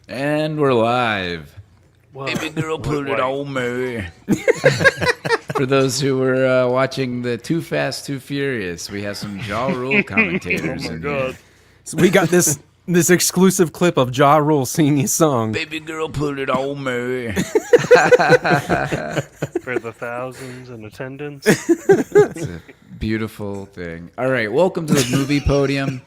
And we're live. Whoa. Baby girl, put it on me. For those who were watching the Too Fast, Too Furious, we have some Ja Rule commentators Oh my in god. here. So we got this exclusive clip of Ja Rule singing his song. Baby girl, put it on me. For the thousands in attendance. It's a beautiful thing. All right, welcome to the Movie Podium.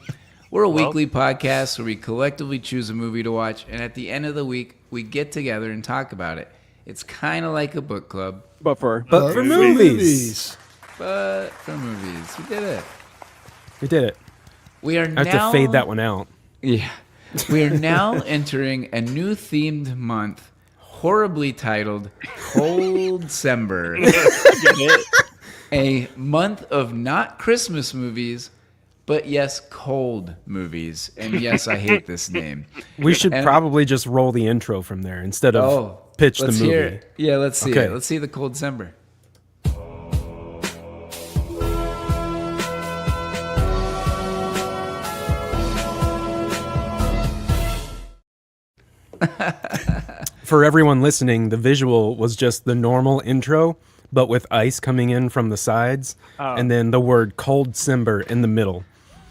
We're a weekly podcast where we collectively choose a movie to watch, and at the end of the week, we get together and talk about it. It's kind of like a book club. But for movies. But for movies. We did it. We did it. We are I have to fade that one out. Yeah. We are now entering a new themed month, horribly titled Cold December. A month of not Christmas movies, but yes, cold movies. And yes, I hate this name. We should probably just roll the intro from there instead of pitch the movie. Hear it. Yeah, let's see Okay. it. Let's see the Cold December. For everyone listening, the visual was just the normal intro, but with ice coming in from the sides, and then the word Cold December in the middle.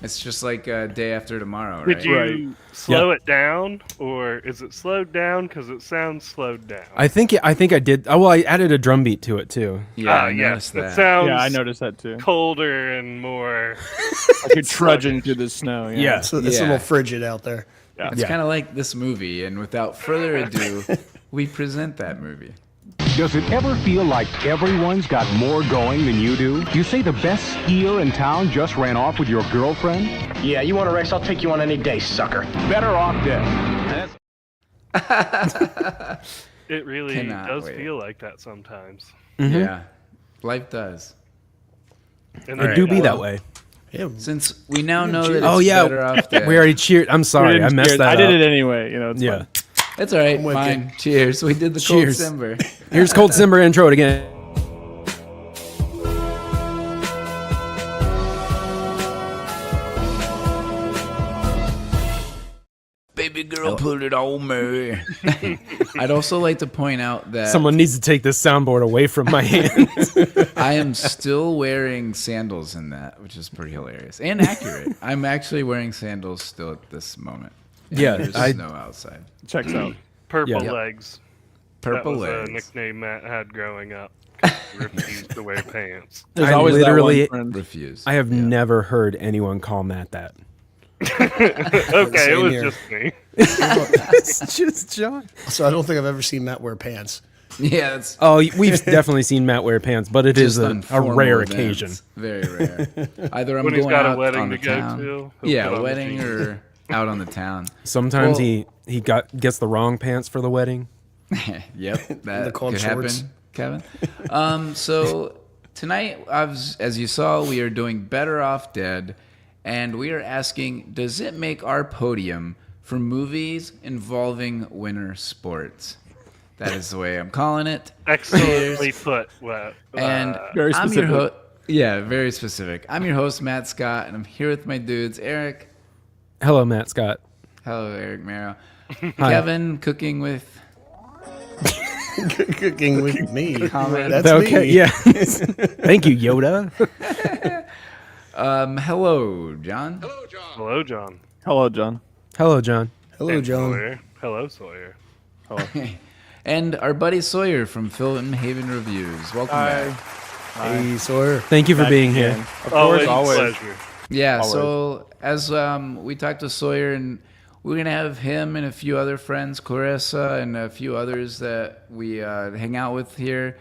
It's just like Day After Tomorrow, right? Did you slow it down, or is it slowed down because it sounds slowed down? I think I did. Oh, well, I added a drum beat to it too. Yeah, I yes, noticed that. it sounds Yeah, I noticed that too. colder and more. Like you're trudging through the snow. Yeah. It's a little frigid out there. It's kind of like this movie, and without further ado, we present that movie. Does it ever feel like everyone's got more going than you do? You say the best skier in town just ran off with your girlfriend? Yeah, you want a race? I'll take you on any day, sucker. Better off dead. It really Cannot does wait. feel like that sometimes. Yeah, life does. And It then do be that way. Yeah, Since we now know that it's Oh, yeah. better off dead. We already cheered. I'm sorry, I messed that I up. did it anyway. You know, it's Yeah. fine. It's all right, with fine. Cheers. We did the Cheers. Cold December. Here's Cold December intro it again. Baby girl, put it on me. I'd also like to point out that Someone needs to take this soundboard away from my hand. I am still wearing sandals in that, which is pretty hilarious and accurate. I'm actually wearing sandals still at this moment. And Yeah, there's snow outside. Checks out. purple Yeah. legs. Purple that was legs. a nickname Matt had growing up. 'Cause he refused to wear pants. There's I always literally- that one friend. Refuse. I have never heard anyone call Matt that. Okay, it was here. just me. It's just John. so I don't think I've ever seen Matt wear pants. Yeah, it's Oh, we've definitely seen Matt wear pants, but it is just a on formal rare events. occasion. Very rare. Either I'm When he's going got a out wedding on to the go town. to, he'll Yeah, put a on the wedding jeans. or out on the town. Sometimes Well- he gets the wrong pants for the wedding. Yep, that The cold could shorts. happen, Kevin. So tonight, as you saw, we are doing Better Off Dead, and we are asking, does it make our podium for movies involving winter sports? That is the way I'm calling it. Excellently put. Well, And Very I'm your specific. host. Yeah, very specific. I'm your host, Matt Scott, and I'm here with my dudes, Eric. Hello, Matt Scott. Hello, Eric Marrow. Hi. Kevin, cooking with Cooking with me. comment. That's Okay, me. yeah. Thank you, Yoda. Hello, John. hello, John. Hello, John. Hello, John. Hello, And John. Sawyer. Hello, Sawyer. And our buddy Sawyer from Film Haven Reviews. Welcome back. Hey, Sawyer. Thank you for being Again. here. Of course, Always, always. pleasure. Yeah, so as we talked to Sawyer, and we're going to have him and a few other friends, Clarissa and a few others that we hang out with here,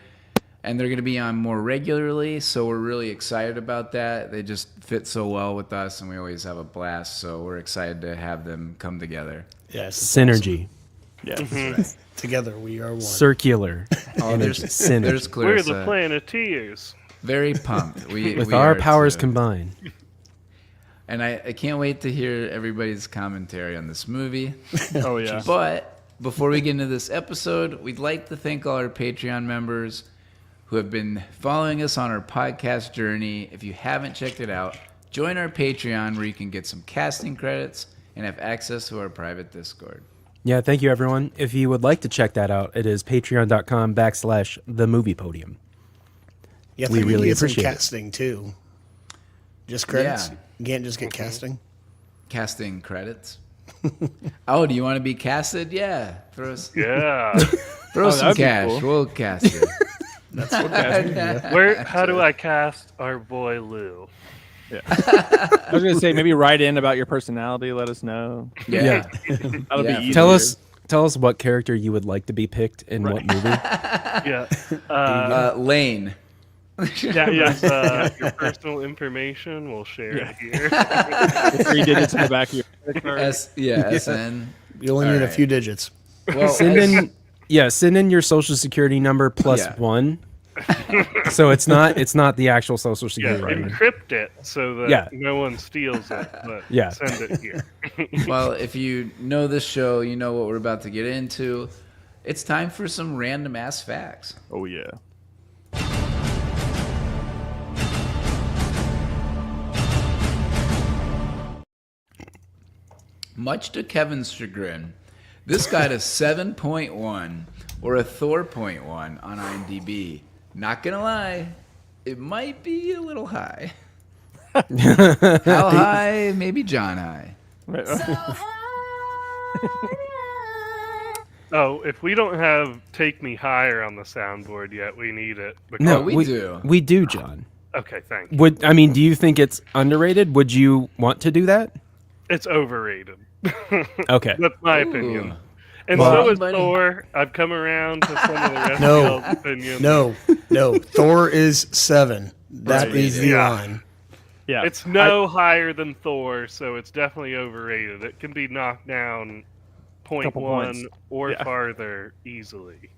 and they're going to be on more regularly, so we're really excited about that. They just fit so well with us, and we always have a blast, so we're excited to have them come together. Yes. Synergy. Yes. Together we are one. Circular. Oh, there's Synergy. We're Clarissa. the Planeteers. Very pumped. With we our are powers too. combined. And I can't wait to hear everybody's commentary on this movie. Oh yeah. But before we get into this episode, we'd like to thank all our Patreon members who have been following us on our podcast journey. If you haven't checked it out, join our Patreon where you can get some casting credits and have access to our private Discord. Yeah, thank you, everyone. If you would like to check that out, it is patreon.com/the Movie Podium. Yeah, We really get some appreciate it. casting too. Just credits. Yeah. You can't just get casting. Casting credits. Oh, do you want to be casted? Yeah. Throw some that'd be cash. cool. We'll cast you. That's what casting is. How do I cast our boy Lou? I was gonna say maybe write in about your personality. Let us know. Yeah. That'll Yeah. be easier. Tell us what character you would like to be picked in what movie. Yeah. Lane. Yes. Your personal information, we'll share it here. 3 digits in the back of your credit card. SN. You only All need a right. few digits. Well, Send in your social security number plus Yeah. 1. So it's not the actual social Yeah, security number. encrypt it so that Yeah. no one steals it, but Yeah. send it here. Well, if you know this show, you know what we're about to get into. It's time for some random ass facts. Oh yeah. Much to Kevin's chagrin, this got a 7.1 or a Thor.1 on IMDb. Not gonna lie, it might be a little high. How high? Maybe John high. Oh, if we don't have Take Me Higher on the soundboard yet, we need it. Because, No, we do. We do, John. Okay, thank you. Do you think it's underrated? Would you want to do that? It's overrated. Okay. That's my Ooh. opinion. And Well, so is buddy. Thor. I've come around to some of the rest No. of y'all's opinions. No. Thor is 7. That Right. is the Yeah. line. Yeah. It's no higher than Thor, so it's definitely overrated. It can be knocked down Couple 0.1 points. or Yeah. farther easily.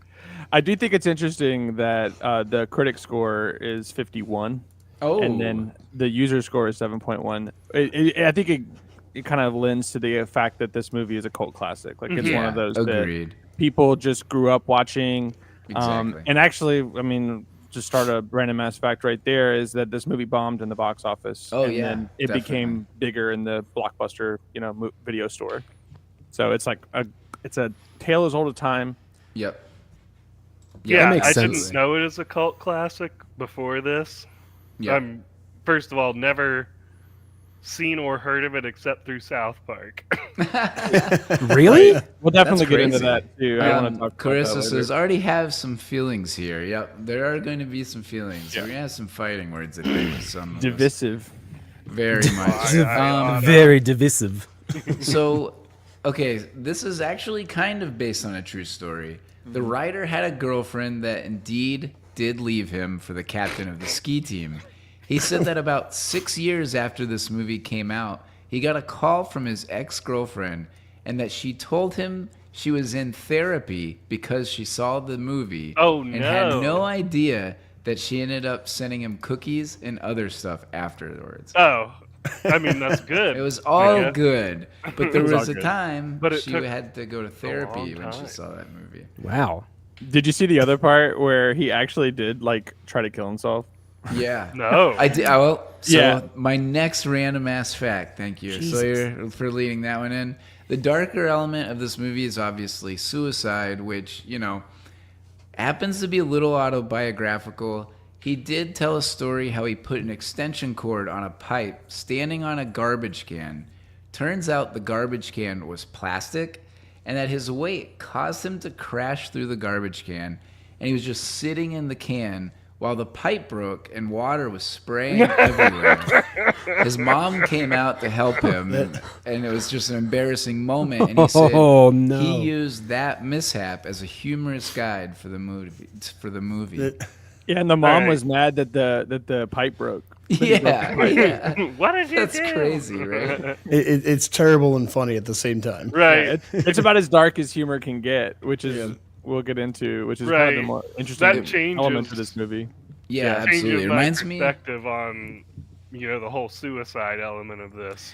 I do think it's interesting that the critic score is 51, Oh, and then the user score is 7.1. I think it kind of lends to the fact that this movie is a cult classic. Like it's one of those agreed. that people just grew up watching. Exactly. And actually, I mean, just start a random ass fact right there is that this movie bombed in the box office. Oh, and yeah, then it definitely. became bigger in the Blockbuster, video store. So it's like it's a tale as old as time. Yep. Yeah, makes I sense. didn't know it as a cult classic before this. Yep. I'm first of all never seen or heard of it except through South Park. Really? We'll definitely That's get into crazy. that too. I want to talk about Carissa that says, later. already have some feelings here. Yep, there are going to be some feelings. We're going to have some fighting words at the some of us. Divisive. Very much. Very divisive. So, okay, this is actually kind of based on a true story. The writer had a girlfriend that indeed did leave him for the captain of the ski team. He said that about 6 years after this movie came out, he got a call from his ex-girlfriend and that she told him she was in therapy because she saw the movie and had no. no idea that she ended up sending him cookies and other stuff afterwards. Oh, I mean that's good. It was all guess. good, but there was all was a good. time But it she took had to go to therapy when she time. saw that movie. Wow. Did you see the other part where he actually did like try to kill himself? Yeah. No. I did. Well, so Yeah. my next random ass fact. Thank you, Sawyer, for leading that one in. The darker element of this movie is obviously suicide, which happens to be a little autobiographical. He did tell a story how he put an extension cord on a pipe standing on a garbage can. Turns out the garbage can was plastic, and that his weight caused him to crash through the garbage can, and he was just sitting in the can while the pipe broke and water was spraying everywhere. His mom came out to help him, and it was just an embarrassing moment. And he said Oh, no. he used that mishap as a humorous guide for the movie. Yeah, and the mom Alright. was mad that the pipe broke. Yeah, What did you that's do? crazy, right? It's terrible and funny at the same time. Right. It's about as dark as humor can get, which is we'll get into, which is kind of the Right. more interesting That changes- element of this movie. Yeah, Changes absolutely. It my reminds me. perspective on the whole suicide element of this.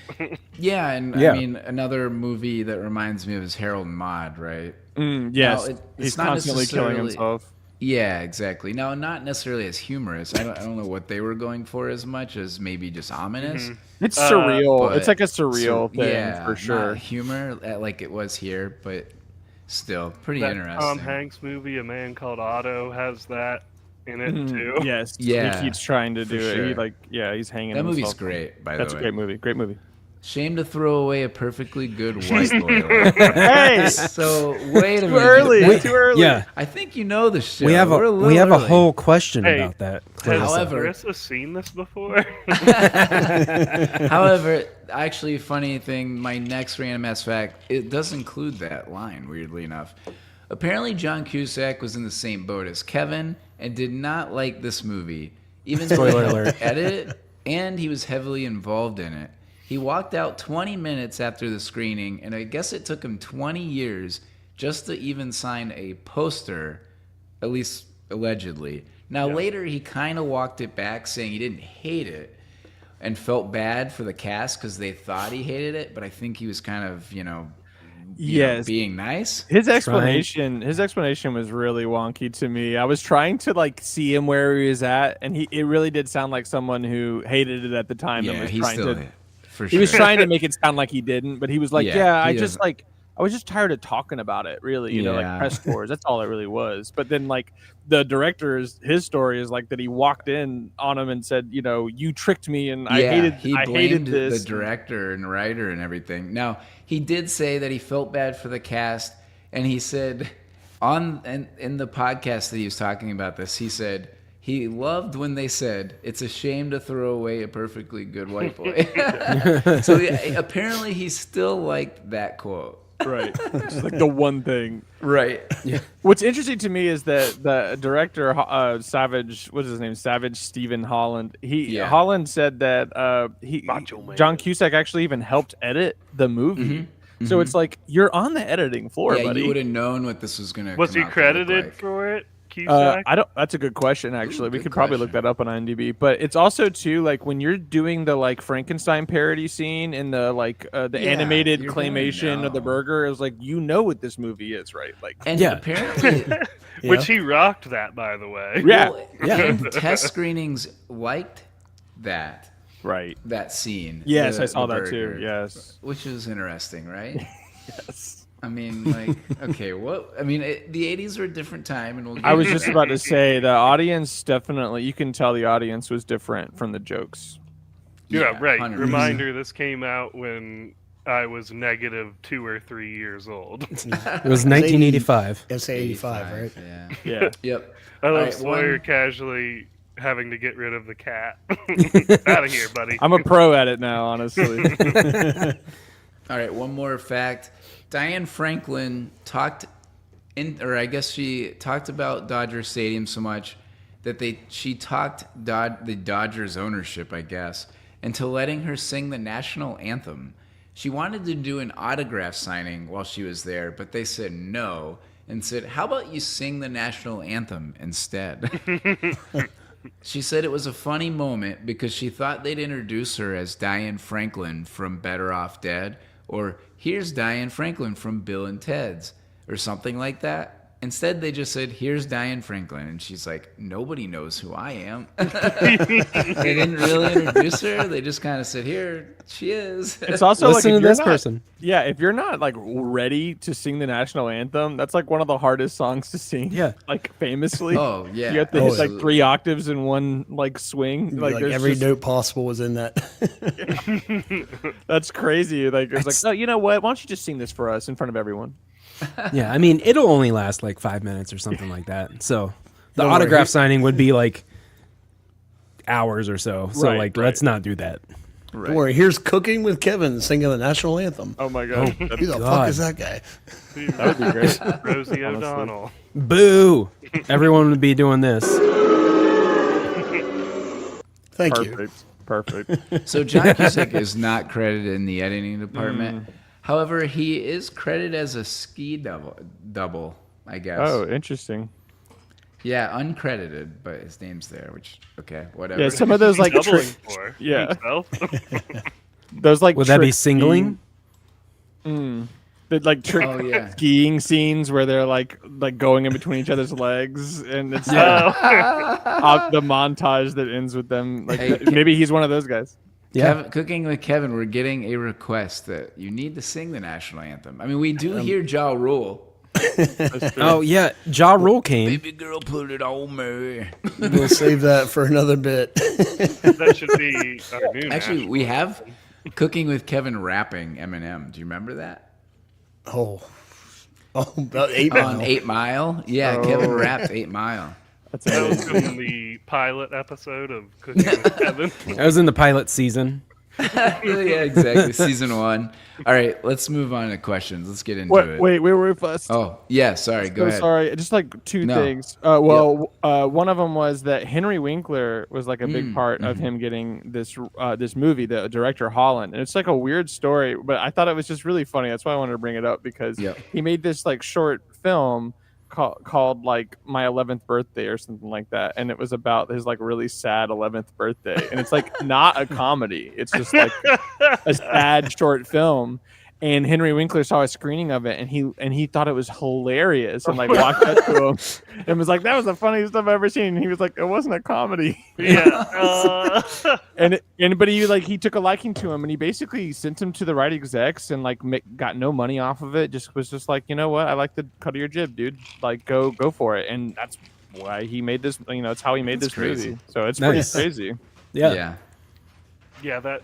Yeah, and Yeah. I mean another movie that reminds me of is Harold and Maude, right? Yes, it's he's not constantly killing necessarily- himself. Yeah, exactly. No, not necessarily as humorous. I don't know what they were going for as much as maybe just ominous. It's surreal. But It's like a surreal thing yeah, for sure. Not humor like it was here, but still pretty That interesting. Tom Hanks movie, A Man Called Otto, has that in it too. Yes. Yeah, He keeps trying to for do it. He sure. he's hanging. That movie's himself. great, by That's the a way. great movie. Great movie. Shame to throw away a perfectly good white boy. Hey, So wait a too minute. early. That- Too early. Yeah, I think you know the show. we have We're a little we have a early. whole question Hey, about that. Has Clarissa. However- Marissa seen this before? However, actually, funny thing, my next random ass fact, it does include that line, weirdly enough. Apparently, John Cusack was in the same boat as Kevin and did not like this movie, even though he Spoiler helped alert. edit it, and he was heavily involved in it. He walked out 20 minutes after the screening, and I guess it took him 20 years just to even sign a poster, at least allegedly. Now, later, he kind of walked it back, saying he didn't hate it and felt bad for the cast because they thought he hated it, but I think he was kind of, Yes. being nice. His explanation was really wonky to me. I was trying to like see him where he was at, and it really did sound like someone who hated it at the time and Yeah, was he's trying still to. for He sure. was trying to make it sound like he didn't, but he was like, Yeah, "Yeah, he I just doesn't. like I was just tired of talking about it, really, like Yeah. press tours. That's all it really was." But then like the director's his story is like that he walked in on him and said, "You tricked me, and I hated blamed this." the director and writer and everything. Now, he did say that he felt bad for the cast, and he said in the podcast that he was talking about this, he said he loved when they said, "It's a shame to throw away a perfectly good white boy." So apparently he still liked that quote. Right. It's like the one thing. Right. What's interesting to me is that the director, Savage, what is his name? Savage Stephen Holland. Holland said that Macho Man. John Cusack actually even helped edit the movie. So it's like you're on the editing floor, Yeah, buddy. you would have known what this was going to Was he credited for it? Cusack? I don't. That's a good question. Actually, we good could probably look question. that up on IMDb. But it's also too like when you're doing the like Frankenstein parody scene in the like the Yeah, animated you're gonna claymation of the know. burger. It was like what this movie is, right? Like And Yeah. apparently, Which he rocked that, by the way. yeah, and test screenings liked that right. scene. Yes, the- I saw the that burger, too. Yes. which is interesting, right? Yes. I mean, like, okay, what? I mean, the '80s were a different time, and we'll. I was just about to say the audience definitely. You can tell the audience was different from the jokes. Yeah, right. 100%. Reminder, this came out when I was negative 2 or 3 years old. It was 1985. It's 85, right? Yeah. Yeah. Yep. I love Alright, Sawyer one- casually having to get rid of the cat. Out of here, buddy. I'm a pro at it now, honestly. All right, one more fact. Diane Franklin she talked about Dodger Stadium so much that she talked the Dodgers ownership, I guess, into letting her sing the national anthem. She wanted to do an autograph signing while she was there, but they said no and said, "How about you sing the national anthem instead?" She said it was a funny moment because she thought they'd introduce her as Diane Franklin from Better Off Dead, or here's Diane Franklin from Bill and Ted's, or something like that. Instead, they just said, "Here's Diane Franklin," and she's like, "Nobody knows who I am." They didn't really introduce her. They just kind of said, "Here she is." It's also Listen like to if this you're not- person. Yeah, if you're not like ready to sing the national anthem, that's like one of the hardest songs to sing. Yeah. like famously. Oh, yeah. You have to hit like Absolutely. 3 octaves in one like swing. Like there's every just- note possible was in that. That's crazy. Like it's like, no, you know what? Why don't you just sing this for us in front of everyone? Yeah, I mean, it'll only last like 5 minutes or something like that. So the Don't worry. autograph signing would be like hours or so. So Right, like, right. let's not do that. Don't worry. Here's Cooking with Kevin singing the national anthem. Oh my god, Who the God. fuck is that guy? that would be great. Rosie O'Donnell. Boo! Everyone would be doing this. Thank you. Perfect. So John Cusack is not credited in the editing department. However, he is credited as a ski double, I guess. Oh, interesting. Yeah, uncredited, but his name's there, which, okay, whatever. Yeah, some of those like Doubling trick, for yeah. himself. those like Would that be trick singling? The like trick Oh, yeah. skiing scenes where they're like going in between each other's legs, and it's the montage that ends with them. Like Hey, maybe he's one of those guys. Yeah. Cooking with Kevin, we're getting a request that you need to sing the national anthem. I mean, we do hear Ja Rule. Oh yeah, Ja Rule came. Baby girl, put it on me. We'll save that for another bit. That should be our new. Actually, national we have anthem. Cooking with Kevin rapping Eminem. Do you remember that? Oh, about 8 On Mile. 8 Mile? Yeah, Kevin rapped 8 Mile. That's That was amazing. from the pilot episode of Cooking with Kevin. I was in the pilot season. Yeah, exactly. Season 1. All right, let's move on to questions. Let's get into it. Wait, where were we first? Oh, yeah, sorry. Go So ahead. sorry, just like two No. things. One of them was that Henry Winkler was like a big part of him getting this this movie, the director Holland, and it's like a weird story, but I thought it was just really funny. That's why I wanted to bring it up because Yep. he made this like short film called like My 11th Birthday or something like that, and it was about his like really sad 11th birthday, and it's like not a comedy. It's just like a sad short film. And Henry Winkler saw a screening of it, and he thought it was hilarious, and like walked up to him and was like, "That was the funniest stuff I've ever seen." And he was like, "It wasn't a comedy." Yeah. But he took a liking to him, and he basically sent him to the right execs, and like got no money off of it. Was just like, you know what, I like the cut of your jib, dude. Like go for it. And that's why he made this. You know, it's how he made That's this crazy. movie. So it's Nice. pretty crazy. Yeah. Yeah, that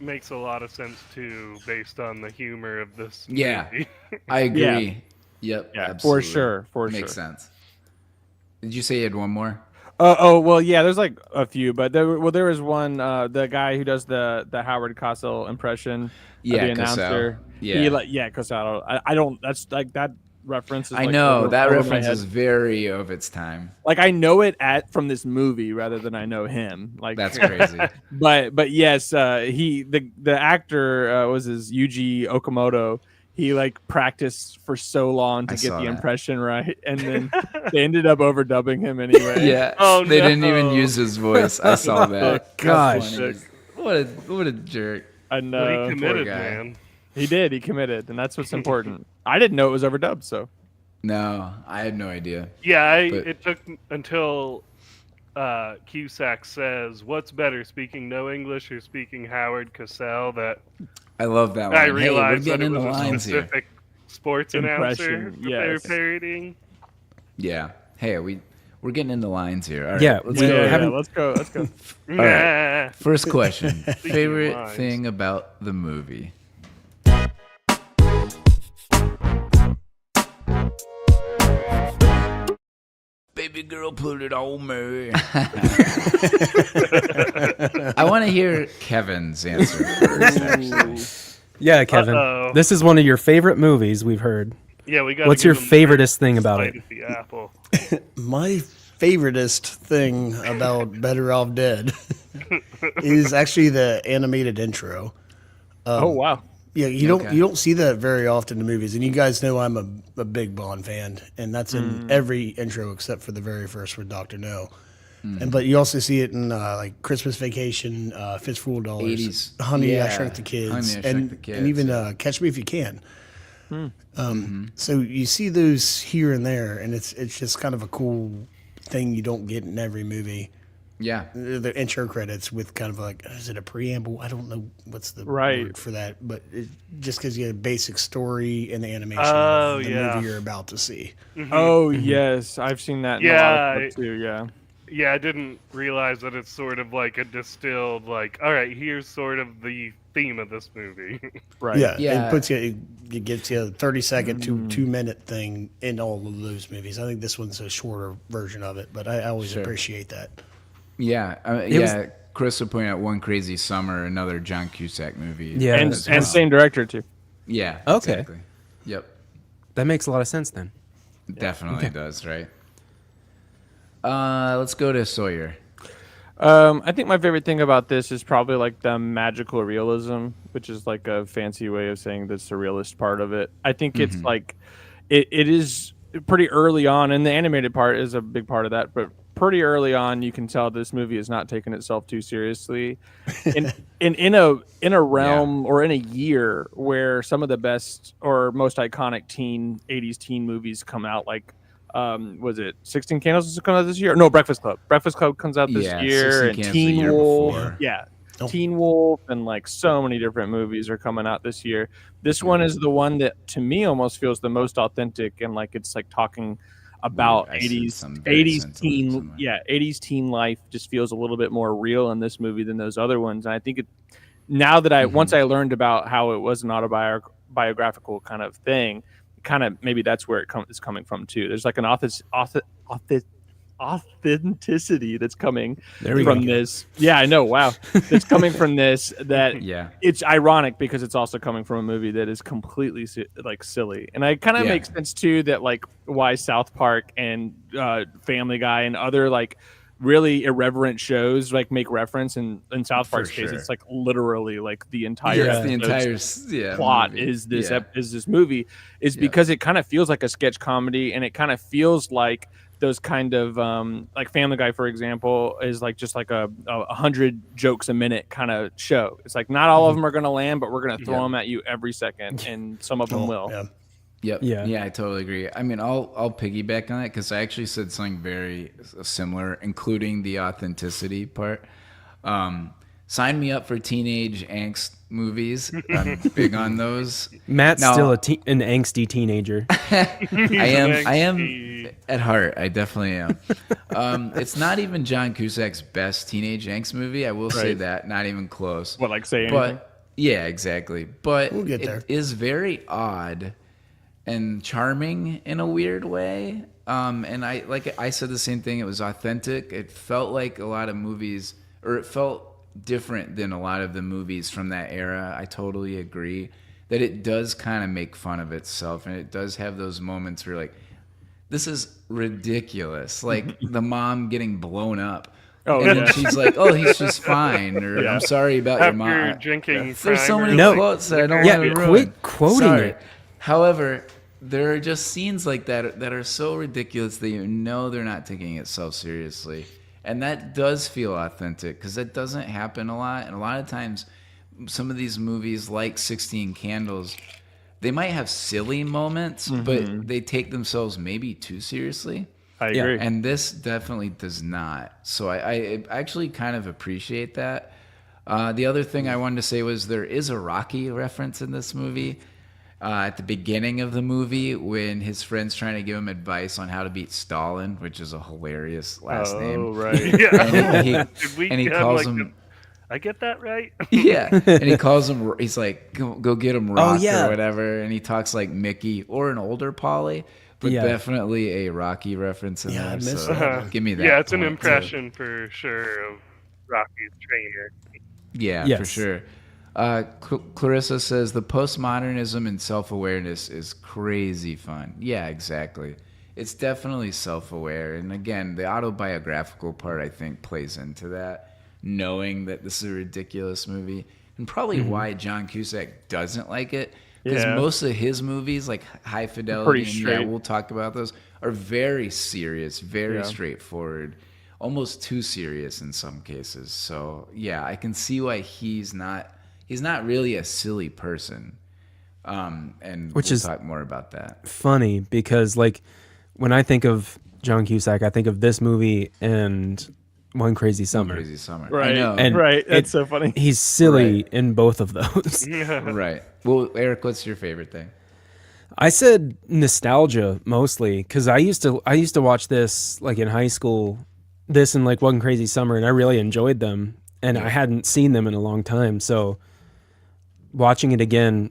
makes a lot of sense too, based on the humor of this Yeah. movie. I agree. Yep. Yeah, absolutely. for sure. Makes sense. Did you say you had one more? Well, yeah. There's like a few, but there was one. The guy who does the Howard Cosell impression, Yeah, the announcer. Cosell. Yeah, Cosell. I don't. That's like that reference. Is I like know. over That my reference head. is very of its time. Like I know it from this movie rather than I know him. Like That's crazy. But yes, the actor was Yuji Okamoto. He like practiced for so long to I get saw the that. impression right, and then they ended up overdubbing him anyway. Yeah. Oh, They didn't even no. use his voice. I saw that. How Gosh. funny is- What a jerk. I But know. he committed, guy. man. He did. He committed, and that's what's important. I didn't know it was overdubbed, so No, I had no idea. Yeah, But- it took until Cusack says, "What's better, speaking no English or speaking Howard Cosell?" That I love that one. I Hey, we're realized that getting it into was a lines here. specific sports announcer Impression, that they were yes. parodying. Yeah. Hey, we're getting into lines here. All right. Yeah, Let's we go. haven't- let's go. Let's go. right. Nah. First question. Favorite lines. thing about the movie? Baby girl, put it on me. I want to hear Kevin's answer first, actually. Yeah, Kevin. Uh-oh. This is one of your favorite movies we've heard. Yeah, we got. What's your favoriteest thing about it? The apple. My favoriteest thing about Better Off Dead is actually the animated intro. Oh wow. Yeah, you don't see that very often in movies, and you guys know I'm a big Bond fan, and that's in every intro except for the very first with Dr. No. But you also see it in like Christmas Vacation, Fistful of Dollars, 80s. Honey, I Yeah. Shrunk the Kids, Honey, I Shrunk and the Kids, and even yeah. Catch Me If You Can. So you see those here and there, and it's just kind of a cool thing you don't get in every movie. Yeah. The intro credits with kind of like, is it a preamble? I don't know what's the Right. word for that, but just because you get a basic story and the animation Oh, of the yeah. movie you're about to see. Oh yes, I've seen that. In a lot Yeah, of stuff too. Yeah. Yeah, I didn't realize that it's sort of like a distilled, like, all right, here's sort of the theme of this movie. Right. Yeah, Yeah. it puts you, it gets you a 30-second to 2-minute thing in all of those movies. I think this one's a shorter version of it, but I always Sure. appreciate that. Yeah. was- Chris would point out One Crazy Summer, another John Cusack movie. Yeah. And as and well. same director too. Yeah. Okay. Exactly. Yep. That makes a lot of sense then. Definitely does, right? Let's go to Sawyer. I think my favorite thing about this is probably like the magical realism, which is like a fancy way of saying the surrealist part of it. I think it's like it is pretty early on, and the animated part is a big part of that, but pretty early on you can tell this movie is not taking itself too seriously. in a realm or in a year where some of the best or most iconic 80s teen movies come out, like was it 16 Candles is coming out this year? No, Breakfast Club. Breakfast Club comes out this Yeah, year, 16 and Candles the Teen year Wolf. before. Yeah. Teen Wolf and like so many different movies are coming out this year. This one is the one that to me almost feels the most authentic, and like it's like talking about I see 80s some very 80s sentiment teen somewhere. 80s teen life just feels a little bit more real in this movie than those other ones. And I think it now that once I learned about how it was an autobiographical kind of thing, kind of maybe that's where it's coming from too. There's like an authenticity that's coming from this. Yeah, I know. Wow. It's coming from this that it's ironic because it's also coming from a movie that is completely like silly. And it kind of makes sense too that like why South Park and Family Guy and other like really irreverent shows like make reference in South Park's case. It's like literally like the entire plot movie. is this movie is because it kind of feels like a sketch comedy, and it kind of feels like those kind of like Family Guy, for example, is like just like a 100 jokes a minute kind of show. It's like not all of them are going to land, but we're going to throw them at you every second, and some of them will. Yeah, I totally agree. I mean, I'll piggyback on that because I actually said something very similar, including the authenticity part. Sign me up for teenage angst movies. I'm big on those. Matt's still an angsty teenager. I am at heart. I definitely am. It's not even John Cusack's best teenage angst movie. I will say that. Not even close. What, like say anything? But yeah, exactly. But We'll get there. It is very odd and charming in a weird way. And I said the same thing. It was authentic. It felt like a lot of movies, or it felt different than a lot of the movies from that era. I totally agree that it does kind of make fun of itself, and it does have those moments where like, this is ridiculous. Like the mom getting blown up. And then she's like, "Oh, he's just fine," or "I'm sorry about your mom." Drinking There's so many quotes that I don't want to ruin. Quit quoting it. However, there are just scenes like that are so ridiculous that you know they're not taking it so seriously. And that does feel authentic because that doesn't happen a lot. And a lot of times, some of these movies like 16 Candles, they might have silly moments, but they take themselves maybe too seriously. I agree. And this definitely does not. So I actually kind of appreciate that. The other thing I wanted to say was there is a Rocky reference in this movie. At the beginning of the movie, when his friend's trying to give him advice on how to beat Stalin, which is a hilarious last name. Oh, right. Yeah. And he calls him... I get that right? Yeah. And he calls him... He's like, go get him Rock or whatever. And he talks like Mickey or an older Paulie, but definitely a Rocky reference in there. So give me that. Yeah, it's an impression for sure of Rocky's trainer. Yeah, for sure. Clarissa says the postmodernism and self-awareness is crazy fun. Yeah, exactly. It's definitely self-aware. And again, the autobiographical part, I think, plays into that, knowing that this is a ridiculous movie. And probably why John Cusack doesn't like it. Because most of his movies, like High Fidelity, and we'll talk about those, are very serious, very straightforward, almost too serious in some cases. So, yeah, I can see why he's not really a silly person. And we'll talk more about that. Funny because like when I think of John Cusack, I think of this movie and One Crazy Summer. One Crazy Summer. Right. I know. And That's so funny. He's silly in both of those. Right. Well, Eric, what's your favorite thing? I said nostalgia mostly because I used to watch this like in high school, this and like One Crazy Summer, and I really enjoyed them. And I hadn't seen them in a long time, so watching it again,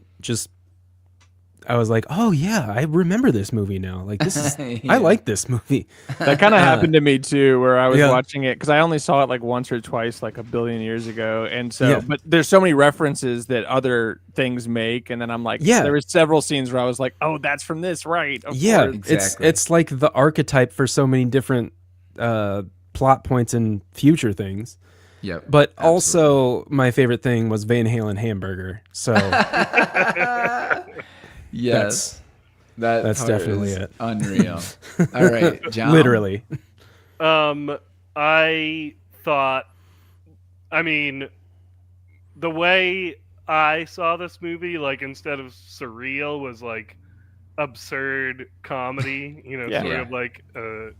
I was like, oh yeah, I remember this movie now. Like this is, I like this movie. That kind of happened to me too, where I was watching it because I only saw it like once or twice, like a billion years ago, and so. But there's so many references that other things make, and then I'm like, there was several scenes where I was like, oh, that's from this, right? Of course. Exactly. It's like the archetype for so many different plot points and future things. Yeah, but also my favorite thing was Van Halen hamburger. So yes, that's definitely it. Unreal. All right, John. Literally. I thought, I mean, the way I saw this movie, like instead of surreal, was like absurd comedy. You know, sort of like a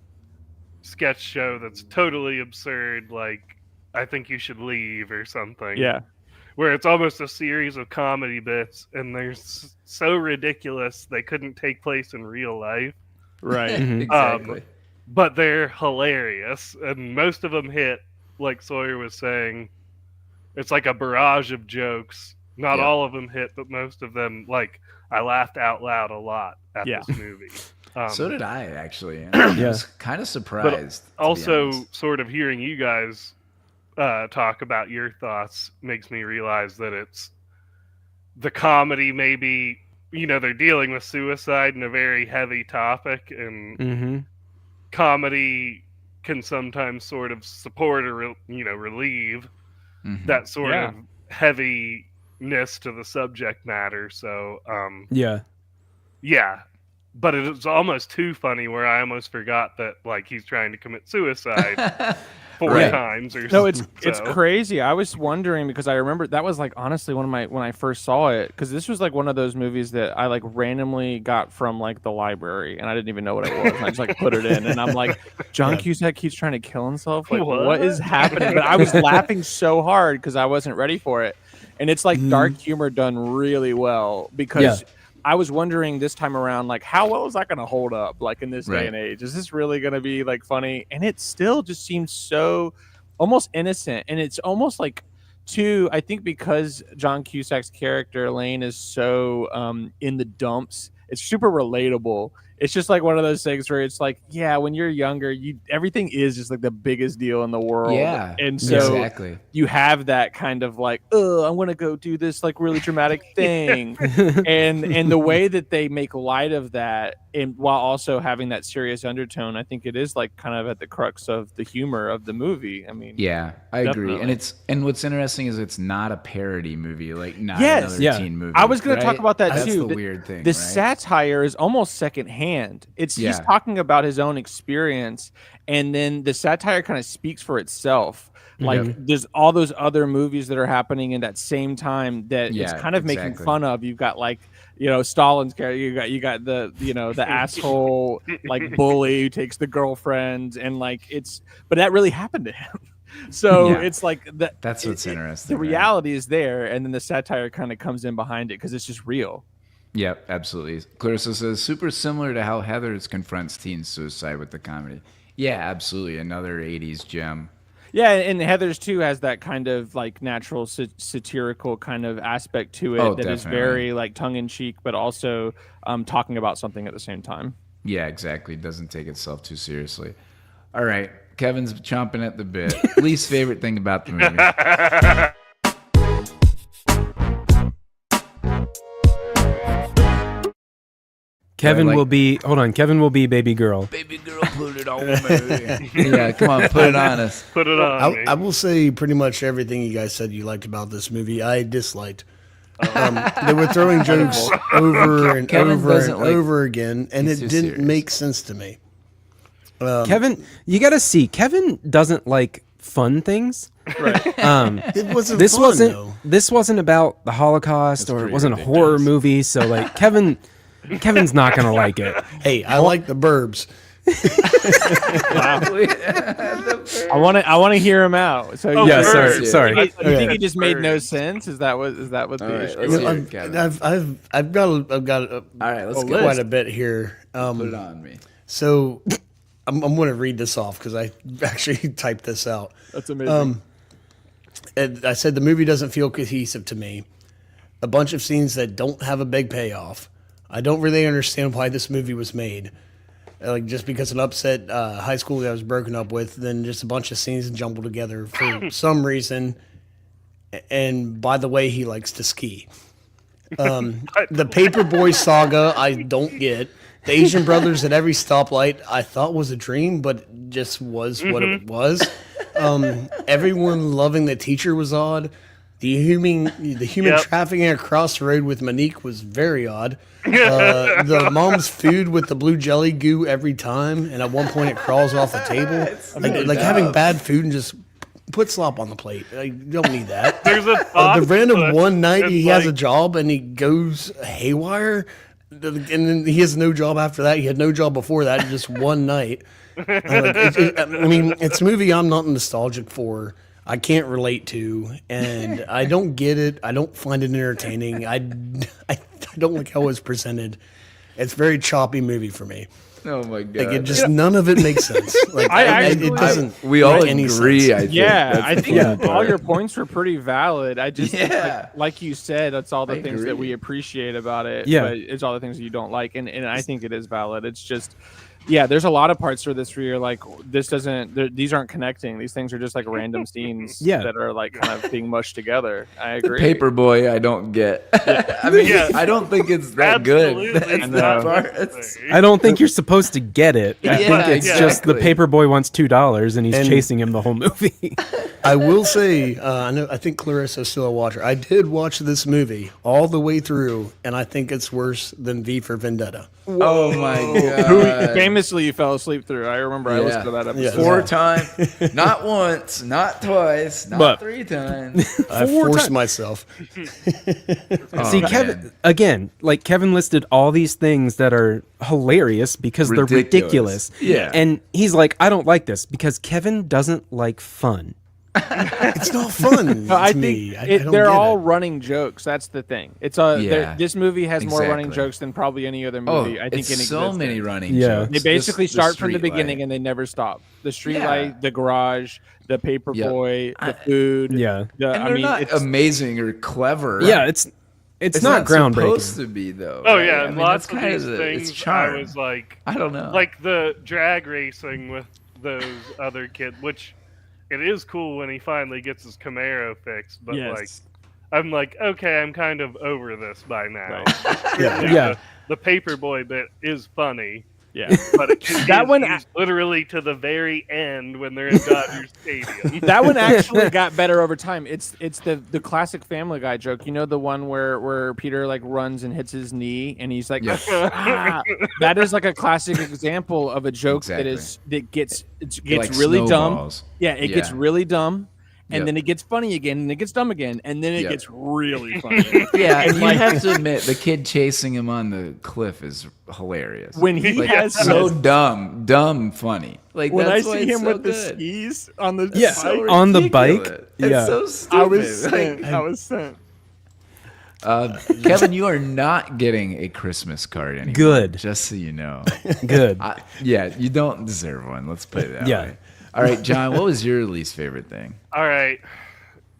sketch show that's totally absurd, like I think you should leave or something. Yeah. Where it's almost a series of comedy bits, and they're so ridiculous they couldn't take place in real life. Right. Exactly. But they're hilarious, and most of them hit, like Sawyer was saying. It's like a barrage of jokes. Not Yeah. all of them hit, but most of them, like, I laughed out loud a lot at Yeah. this movie. So did I, actually. And I was kind of surprised. to be Also, honest. sort of hearing you guys talk about your thoughts makes me realize that it's the comedy, maybe, they're dealing with suicide in a very heavy topic, and comedy can sometimes sort of support or, relieve that sort of heaviness to the subject matter. So, yeah. But it was almost too funny where I almost forgot that, like, he's trying to commit suicide 4 Right. times or No, something. it's crazy. I was wondering because I remember that was like honestly one of my when I first saw it, because this was like one of those movies that I like randomly got from like the library and I didn't even know what it was. And I just like put it in and I'm like, John Cusack keeps trying to kill himself. Like what is happening? But I was laughing so hard because I wasn't ready for it. And it's like dark humor done really well because I was wondering this time around, like, how well is that going to hold up, like, in this day and age? Is this really going to be, like, funny? And it still just seems so almost innocent. And it's almost like, too, I think because John Cusack's character, Lane, is so in the dumps, it's super relatable. It's just like one of those things where it's like, yeah, when you're younger, everything is just like the biggest deal in the world. Yeah, and so exactly. you have that kind of like, oh, I'm gonna go do this like really dramatic thing, and the way that they make light of that, and while also having that serious undertone, I think it is like kind of at the crux of the humor of the movie. I mean, yeah, I agree. definitely. And what's interesting is it's not a parody movie, like not Yes, another teen movie. I was going to talk right? about that That's too. the weird thing. The right? satire is almost secondhand. It's he's Yeah. talking about his own experience, and then the satire kind of speaks for itself. Like there's all those other movies that are happening in that same time that it's kind of making fun of. You've got like Stalin's character. You got the the asshole like bully who takes the girlfriend, and like but that really happened to him. So it's like that's what's interesting. The reality is there, and then the satire kind of comes in behind it because it's just real. Yep, absolutely. Clarissa says, super similar to how Heathers confronts teen suicide with the comedy. Yeah, absolutely. Another 80s gem. Yeah, and Heathers, too, has that kind of, like, natural satirical kind of aspect to it that is very, like, tongue-in-cheek, but also talking about something at the same time. Yeah, exactly. It doesn't take itself too seriously. All right. Kevin's chomping at the bit. Least favorite thing about the movie. Kevin like- will be. Hold on. Kevin will be baby girl. Baby girl, put it on me. Yeah, come on, put it on us. Put it on me. I will say pretty much everything you guys said you liked about this movie, I disliked. They were throwing jokes over and Kevin over doesn't and like- over again, and he's it too didn't serious. make sense to me. Kevin, you got to see. Kevin doesn't like fun things. It wasn't This fun, wasn't. though. This wasn't about the Holocaust, or it pretty wasn't a ridiculous. horror movie. So like Kevin's not gonna like it. Hey, I like the Burbs. I want to hear him out. So Oh, Yeah, Bird. sorry. You think it just made Bird. no sense? Is that what the right, issue? let's is? hear it, Kevin. I've got All right, let's go. quite a bit here. Put it on me. So I'm going to read this off because I actually typed this out. That's amazing. And I said the movie doesn't feel cohesive to me. A bunch of scenes that don't have a big payoff. I don't really understand why this movie was made. Like just because an upset high school that I was broken up with, then just a bunch of scenes jumbled together for some reason. And by the way, he likes to ski. The Paperboy saga, I don't get. The Asian brothers at every stoplight, I thought was a dream, but it just was what it was. Everyone loving the teacher was odd. The human Yep. trafficking across the road with Monique was very odd. The mom's food with the blue jelly goo every time, and at one point it crawls off the table. Like having bad food and just put slop on the plate. You don't need that. There's a The thought random that one night it's he has a like- job and he goes haywire, and then he has no job after that. He had no job before that. Just one night. I mean, it's a movie I'm not nostalgic for. I can't relate to, and I don't get it. I don't find it entertaining. I don't like how it's presented. It's a very choppy movie for me. Oh my god! Like it just none of it makes sense. Like it doesn't. We all make any agree. sense. I think. Yeah, That's I the think funny all part. your points were pretty valid. I just, Yeah. like you said, that's all the I things that agree. we appreciate about it. Yeah. But it's all the things that you don't like. And I think it is valid. It's just, yeah, there's a lot of parts for this where you're like, this doesn't, these aren't connecting. These things are just like random scenes Yeah. that are like kind of being mushed together. I agree. Paperboy, I don't get. I mean, Yeah. I don't think it's that good. Absolutely That's not the part. necessary. I don't think you're supposed to get it. I think Yeah, it's just the exactly. paper boy wants $2 and he's And- chasing him the whole movie. I will say, I think Clarissa's still a watcher. I did watch this movie all the way through, and I think it's worse than V for Vendetta. Oh my Who god! famously you fell asleep through. I remember I listened to that episode. Yeah. 4 times, not once, not twice, not But- 3 times. I forced myself. See, Kevin, again, like Kevin listed all these things that are hilarious because they're ridiculous. Yeah. And he's like, I don't like this because Kevin doesn't like fun. It's not fun. No, I to think me. I don't they're get all it. running jokes. That's the thing. It's Yeah, this movie has more running exactly. jokes than probably any other Oh, movie I think it's in so existence. many running Yeah. jokes. They basically start from the street beginning light. and they never stop. The street Yeah. light, the garage, the paper Yep. boy, the food. Yeah. the- and I they're mean, not it's amazing or clever. Yeah, it's not groundbreaking. supposed to be though. Oh right? yeah, I and mean, lots that's of kind these of things. its charm. I was like I don't know. the drag racing with those other kids, which it is cool when he finally gets his Camaro fixed. But Yes. like, I'm like, okay, I'm kind of over this by now. Yeah. The paperboy bit is funny, yeah. but it can That be one used literally to the very end when they're in Dodger Stadium. That one actually got better over time. It's the classic Family Guy joke. You know, the one where Peter like runs and hits his knee and he's like, Yeah. "Ah." That is like a classic example of a joke Exactly. that gets Like really dumb. snowballs. Yeah, it gets Yeah. really dumb. And Yep. then it gets funny again, and it gets dumb again, and then it Yep. gets really funny. Yeah, and you like- have to admit the kid chasing him on the cliff is hilarious. When he like, has so dumb funny. Like when I that's why see it's him so with the good. skis on the Yeah. bike, On the bike? Ridiculous. Yeah. It's so stupid. I was Like, sent. I was sent. Kevin, you are not getting a Christmas card anymore. Good. Just so you know. Good. Yeah, you don't deserve one. Let's put it that Yeah. way. All right, John, what was your least favorite thing? All right.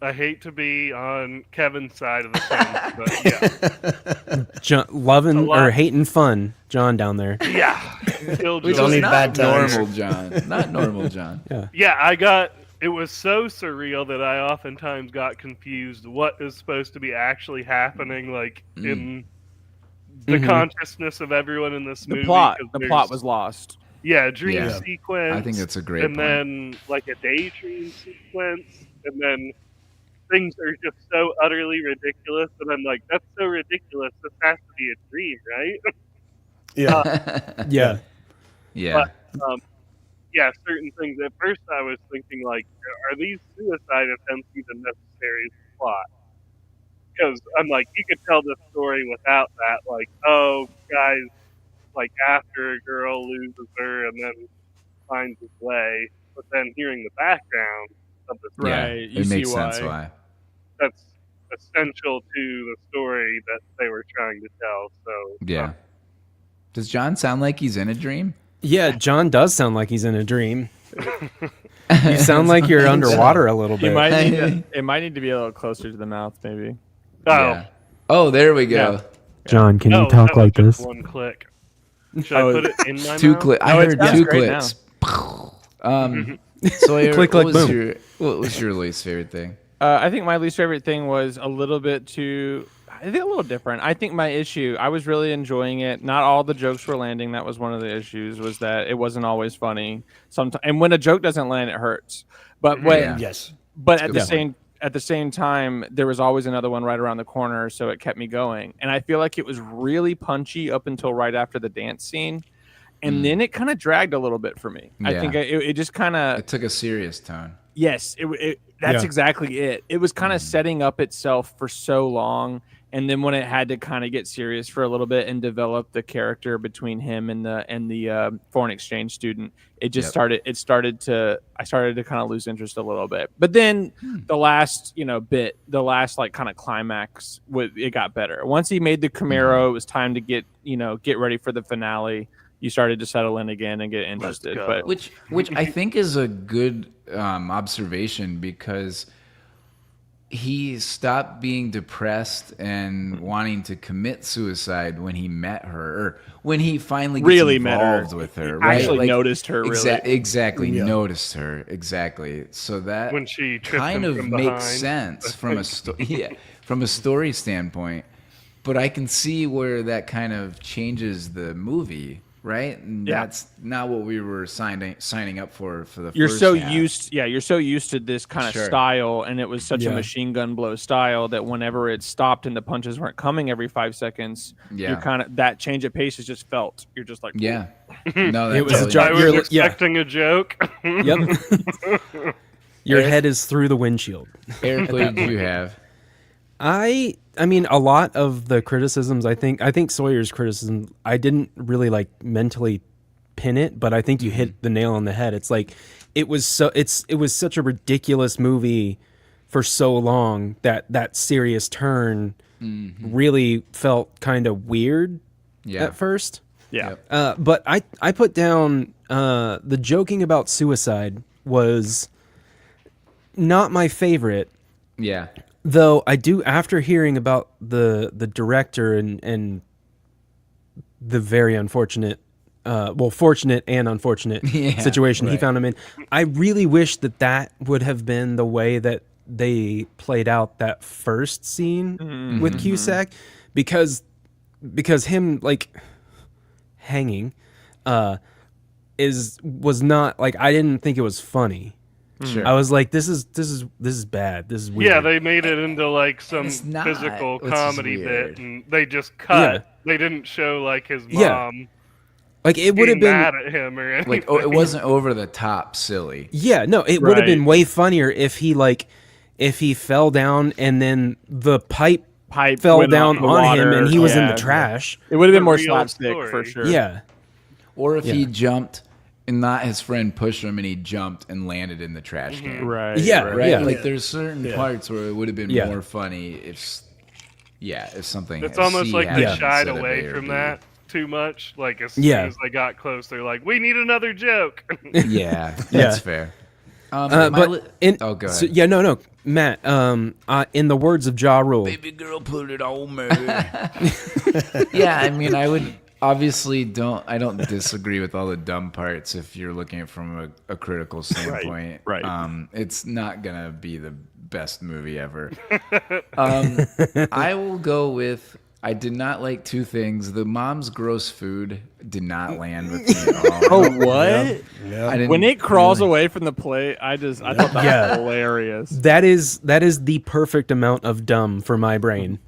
I hate to be on Kevin's side of the fence, but yeah. John, loving A lot. or hating fun, John down there. Yeah. Killjoy. Which Don't is need not bad times. normal, John. Not normal, John. Yeah, it was so surreal that I oftentimes got confused what is supposed to be actually happening, like in the consciousness of everyone in this movie. The plot 'cause the plot there's- was lost. Yeah, a dream Yeah. sequence. I think that's a great And point. then like a daydream sequence, and then things are just so utterly ridiculous that I'm like, that's so ridiculous. This has to be a dream, right? Yeah. Yeah. Yeah. But yeah, certain things. At first, I was thinking like, are these suicide attempts even necessary as a plot? Because I'm like, you could tell this story without that. Like, oh, guys, like after a girl loses her and then finds his way, but then hearing the background of the story, Yeah, Right, you it makes see sense why. why. that's essential to the story that they were trying to tell. So Yeah. Does John sound like he's in a dream? Yeah, John does sound like he's in a dream. You sound like you're underwater a little You bit. might need it might need to be a little closer to the mouth, maybe. Yeah. Oh, there we go. Yeah. John, can no, you talk that was like just this? one click. Should I put it in my Two mouth? clips. I No, it heard sounds two great clips. Sawyer, Click, what click, was boom. what was your least favorite thing? I think my least favorite thing was a little bit too. I think a little different. I think my issue. I was really enjoying it. Not all the jokes were landing. That was one of the issues. Was that it wasn't always funny. Sometimes, and when a joke doesn't land, it hurts. But when, Yeah. Yes. but at good the same time, there was always another one right around the corner, so it kept me going. And I feel like it was really punchy up until right after the dance scene, and then it kind of dragged a little bit for me. I Yeah. think it just kind of It took a serious tone. yes, that's Yeah. exactly it. It was kind of setting up itself for so long, And then when it had to kind of get serious for a little bit and develop the character between him and the foreign exchange student, it just started I started to kind of lose interest a little bit. But then the last like kind of climax, it got better. Once he made the Camaro, it was time to get ready for the finale. You started to settle in again and get interested. But which I think is a good observation, because he stopped being depressed and wanting to commit suicide when he met her, or when he finally gets really met her, involved with her. Right? Actually noticed her. Exactly, noticed her. Exactly. So that When she tripped kind him of from makes behind. sense from from a story standpoint. But I can see where that kind of changes the movie. Right, and that's not what we were signing up for the. You're first so half. you're so used to this kind of style, and it was such a machine gun blow style that whenever it stopped and the punches weren't coming every 5 seconds, you're kind of, that change of pace is just felt. You're just like, no, It was a totally- job. I was expecting a joke. Yep. Your head is through the windshield. Eric, what did you have? I mean, a lot of the criticisms, I think Sawyer's criticism, I didn't really like mentally pin it, but I think you hit the nail on the head. It's like it was such a ridiculous movie for so long that serious turn really felt kind of weird at first. yeah. But I put down the joking about suicide was not my favorite. Yeah. Though I do, after hearing about the director and the very unfortunate, fortunate and unfortunate situation he found him in, I really wish that would have been the way that they played out that first scene with Cusack, because him like hanging was not like, I didn't think it was funny. Sure. I was like, this is bad. This is weird. Yeah, they made it into like some It's not, physical which is comedy weird. bit, and they just cut. Yeah. They didn't show like his Yeah. mom Like it would have being been mad at him or anything. Like, it wasn't over the top silly. Yeah, no, it would have been Right. way funnier if he fell down and then the pipe fell went down on the on him water. and he was in Yeah. the trash. It would have been The more real slapstick story. for sure. Yeah. Or if Yeah. he jumped and not his friend pushed him and he jumped and landed in the trash can. Right. Yeah, right. Right? yeah. Like, there's certain parts where it would have been Yeah. more funny if something. It's a almost C like they happened shied instead of away A or from B. that too much. Like as soon Yeah. as they got close, they're like, "We need another joke." Yeah, that's fair. Go go ahead. No, Matt. In the words of Ja Rule, Baby girl, put it on me. Yeah, I mean, I would obviously I don't disagree with all the dumb parts if you're looking at it from a critical standpoint. right. It's not gonna be the best movie ever. I will go with. I did not like two things. The mom's gross food did not land with me at all. Oh, what? I didn't When it crawls really- away from the plate, I thought that was hilarious. that is the perfect amount of dumb for my brain.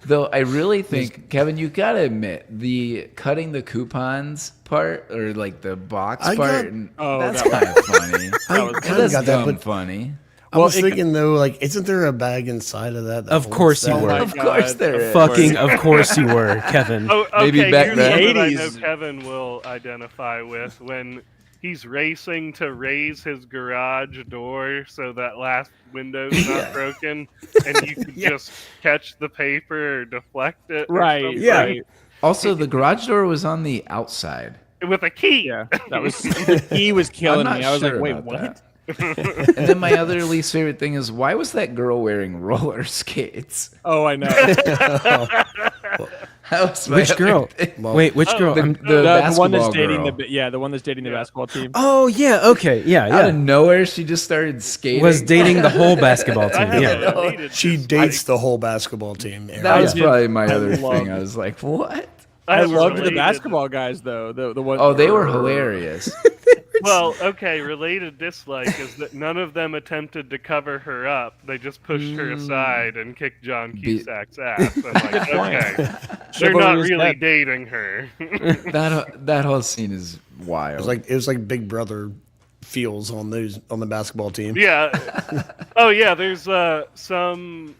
Though I really think, Kevin, you gotta admit the cutting the coupons part, or like the box I part, got- that's kind of funny. I kind of That's got that, dumb but funny. I was thinking though, like, isn't there a bag inside of that? Of course you were. Of course there is. Fucking, of course you were, Kevin. Oh, okay. Maybe back Here's then. one that I know 80s. Kevin will identify with when he's racing to raise his garage door so that last window's not broken, and you can just catch the paper or deflect it. or Right. something. Yeah. Right. Also, the garage door was on the outside. With a key. Yeah. That was he was killing I'm not me. I was sure like, wait, about what? that. And then my other least favorite thing is, why was that girl wearing roller skates? Oh, I know. That was my Which other girl? thing. Wait, which girl? The, I'm- the one that's basketball dating girl. the one that's dating the basketball team. oh yeah, okay, yeah, Out of yeah. nowhere, she just started skating. Was dating the whole basketball I team. haven't Yeah. related She this. dates the whole basketball team. Aaron. That was did- probably my I other loved thing. I was like, what? I I haven't loved the related- basketball guys though. The one. Oh, they were hilarious. Well, okay, related dislike is that none of them attempted to cover her up. They just pushed her aside and kicked John Cusack's ass. I'm like, okay, they're Chivalry not is really dead. dating her. That whole scene is wild. It was like Big Brother feels on the basketball team. Yeah. Oh yeah. There's some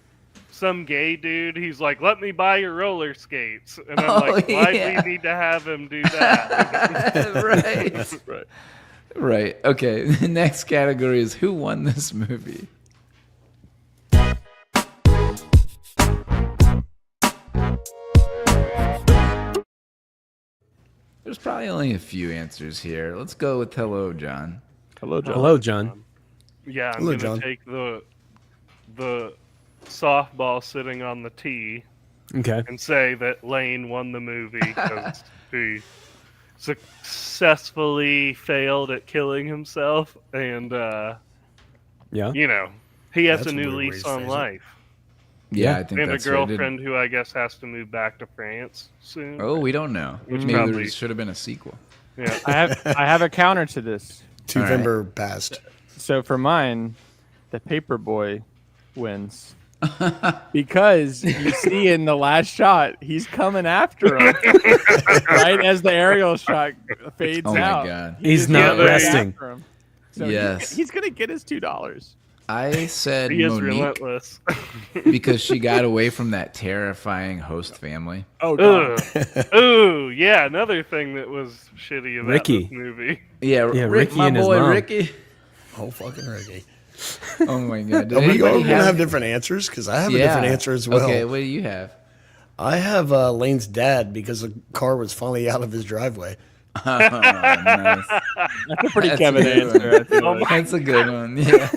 some gay dude. He's like, "Let me buy your roller skates," and I'm like, "Why do we need to have him do that?" Right. Right. Okay. The next category is who won this movie. There's probably only a few answers here. Let's go with hello, John. Hello, John. Hello, John. Yeah, I'm Hello, gonna John. take the softball sitting on the tee Okay. and say that Lane won the movie because he successfully failed at killing himself, and Yeah. he has That's a a new weird way lease to on phrase it. life, Yeah, I think and a that's right. girlfriend who I guess has to move back to France soon. Oh, we don't know. Which Maybe probably- there should have been a sequel. Yeah. I have a counter to this. November passed. So for mine, the Paperboy wins. Because you see in the last shot, he's coming after him. Right as the aerial shot fades Oh my out. God. He's just not goes resting. after him. So Yes. he's going to get his $2. I said He is Monique relentless. because she got away from that terrifying host family. Oh, God. Ugh. Ooh, yeah, another thing that was shitty about Ricky. this movie. Yeah, Yeah, Rick, Ricky my and his boy mom. Ricky. Oh, fucking Ricky. Oh my God. Did Are we anybody all going to have different answers? Because I have a different answer as well. Okay, what do you have? I have Lane's dad because the car was finally out of his driveway. Oh, nice. That's a pretty That's Kevin a good answer. I feel Oh like. That's a good one. Yeah,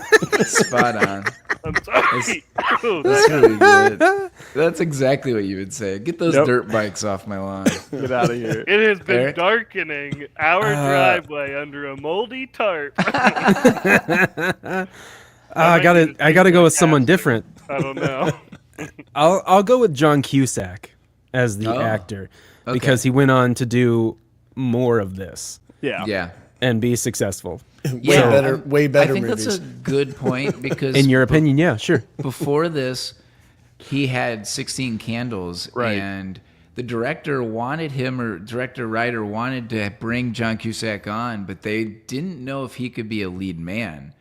spot on. I'm sorry. Ooh, That's really good. That's exactly what you would say. Get those Yep. dirt bikes off my lawn. Get out of here. It has been Eric? darkening our driveway under a moldy tarp. I gotta go with someone different. I don't know. I'll go with John Cusack as the Oh, actor okay. because he went on to do more of this Yeah. Yeah. and be successful. Yeah, way better I think movies. that's a good point because In your opinion, yeah, sure. before this, he had 16 Candles, Right. and the director wanted him, or director writer wanted to bring John Cusack on, but they didn't know if he could be a lead man.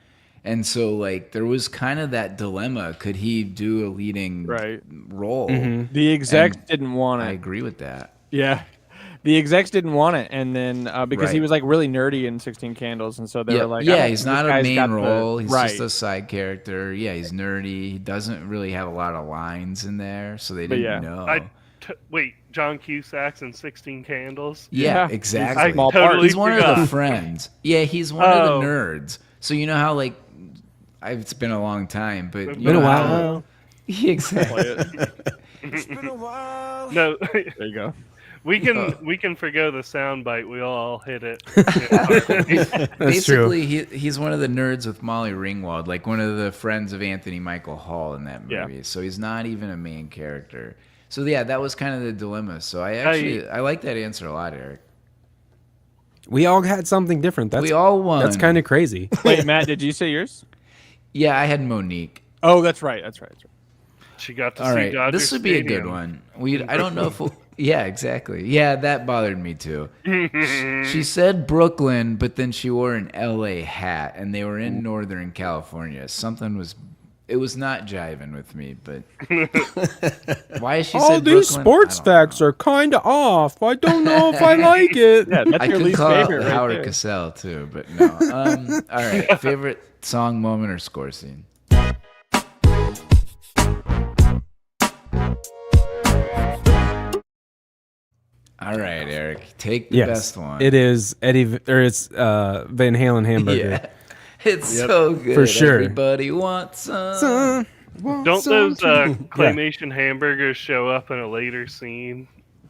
And so, like, there was kind of that dilemma: could he do a leading Right. role? The execs And didn't want it. I agree with that. Yeah. The execs didn't want it, and then because he Right. was like really nerdy in 16 Candles, and so they Yeah, were like, yeah, he's not a this guy's main got the- role. He's right. just a side character. Yeah, he's nerdy. He doesn't really have a lot of lines in there, so they But didn't yeah. know. Wait, John Cusack's in 16 Candles? Yeah, Yeah. exactly. I Small totally part. He's one of the forgot. friends. Yeah, he's one of Oh. the nerds. So you know how it's been a long time, but you Been a know while. how- Yeah, exactly. No, There you go. we can forgo the soundbite. We all hit it. That's true. Basically, he's one of the nerds with Molly Ringwald, like one of the friends of Anthony Michael Hall in that Yeah. movie. So he's not even a main character. So yeah, that was kind of the dilemma. So I like that answer a lot, Eric. We all had something different. That's We all won. That's kind of crazy. Wait, Matt, did you say yours? Yeah, I had Monique. Oh, that's right. That's right. That's right. She got to All see right, Dodger this would be a good Stadium. one. I don't know if yeah, exactly. Yeah, that bothered me too. She said Brooklyn, but then she wore an LA hat, and they were in Northern California. It was not jiving with me, but why is she All said these Brooklyn? sports I don't know. facts are kind of off. I don't know if I like it. Yeah, that's I your could least call favorite it right Howard there. Cosell too, but no. All right, favorite song, moment, or score scene? All right, Eric, take the Yes, best one. it is it's Van Halen hamburger. Yeah, it's so good. For sure. Everybody wants some. Don't those claymation hamburgers show up in a later scene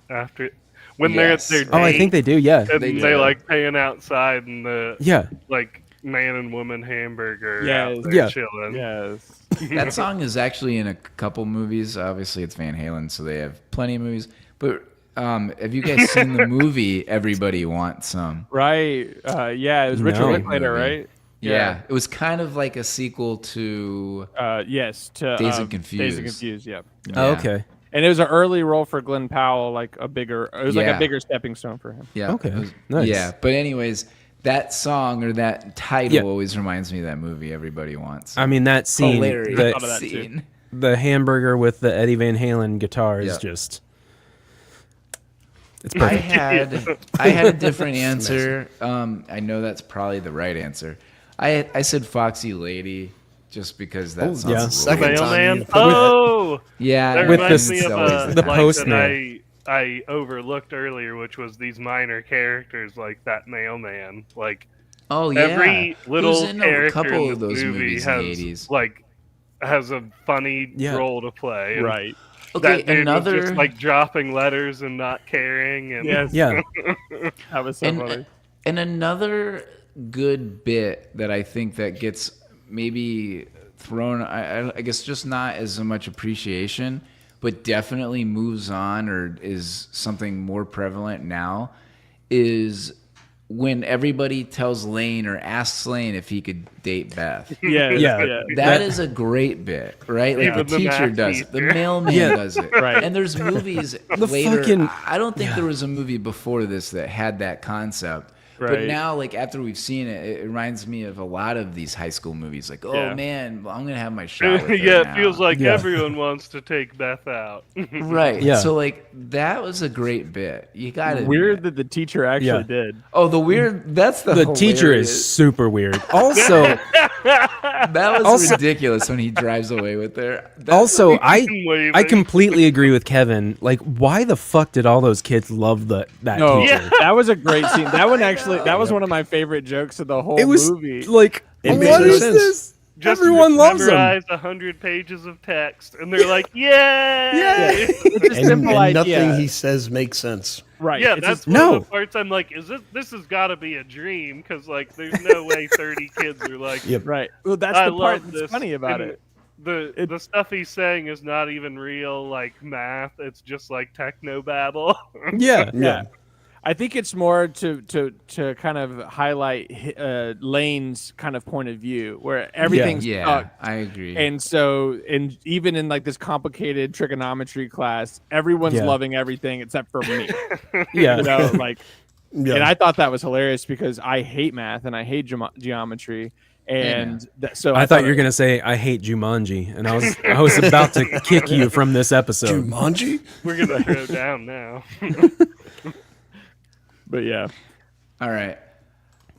after when they're at Yes. their date? Oh, I think they do. Yeah, and they they, do. like paying outside and the yeah. like man and woman hamburger Yes. out there Yeah. chilling. Yes. That song is actually in a couple movies. Obviously, it's Van Halen, so they have plenty of movies. But have you guys seen the movie Everybody Wants Some? Right. Yeah, it was Richard No. Linklater, Movie. right? Yeah. It was kind of like a sequel to. Yes. To Dazed and Dazed and Confused. Confused. Yep. Oh, Yeah. okay. And it was an early role for Glenn Powell, like a bigger. It was like Yeah. a bigger stepping stone for him. Yeah. Okay. it was- Nice. Yeah. But anyways, that song or that title Yeah. always reminds me of that movie Everybody Wants. I mean that scene. Hilarious the- thought of that too. scene. the hamburger with the Eddie Van Halen guitar is Yeah. just. It's I perfect. had a different answer. I know that's probably the right answer. I said Foxy Lady just because that sounds yeah. really Second time Mailman. you put it. Oh, yeah. that with reminds the- me of always the line postman. that I overlooked earlier, which was these minor characters like that mailman. Like Oh yeah. every little Who's in a character couple in of this those movie movies in the 80s. has a funny Yeah. role to play. And Right. Okay, that dude another was just like dropping letters and not caring. And Yes. Yeah. That was so funny. and another good bit that I think that gets maybe thrown, I guess, just not as much appreciation, but definitely moves on or is something more prevalent now, is when everybody tells Lane or asks Lane if he could date Beth. Yes, Yeah. That is a great bit, right? Like Even the the teacher math does it, the teacher. mailman Yeah. does it, Right. And there's movies The later. fucking- I don't think there was a movie before this that had that concept. But Right. now, like after we've seen it, it reminds me of a lot of these high school movies. Like, oh Yeah. man, well, I'm gonna have my shot. With her yeah, now. it feels like Yeah. everyone wants to take Beth out. right. Yeah. So like that was a great bit. You got it. Weird that the teacher actually Yeah. did. Oh, the weird. That's The teacher is hilarious- super weird. Also, That was Also- ridiculous when he drives away with her. That- also, Waving. I completely agree with Kevin. Like, why the fuck did all those kids love that No, teacher? that was a great scene. That one actually, that was one of my favorite jokes of the whole It was movie. like, It what makes no is sense. this? Just Everyone loves him. memorize 100 pages of text, and they're like, "Yay!" Yay! It's a And simple idea. nothing he says makes sense. Right. Yeah, It's that's just- one No. of the parts I'm like, this has got to be a dream, because like, there's no way 30 kids are like, Yep. right. Well, that's I the part love that's this. funny about And it. The stuff he's saying is not even real, like math. It's just like techno babble. Yeah. Yeah. I think it's more to kind of highlight Lane's kind of point of view, where everything's yeah, stuck. I agree. And so, and even in like this complicated trigonometry class, everyone's Yeah. loving everything except for me. Yeah. You know, like, Yeah. and I thought that was hilarious because I hate math and I hate geometry, and so I thought you were gonna say I hate Jumanji, and I was about to kick you from this episode. Jumanji? We're gonna throw down now. But yeah, All right.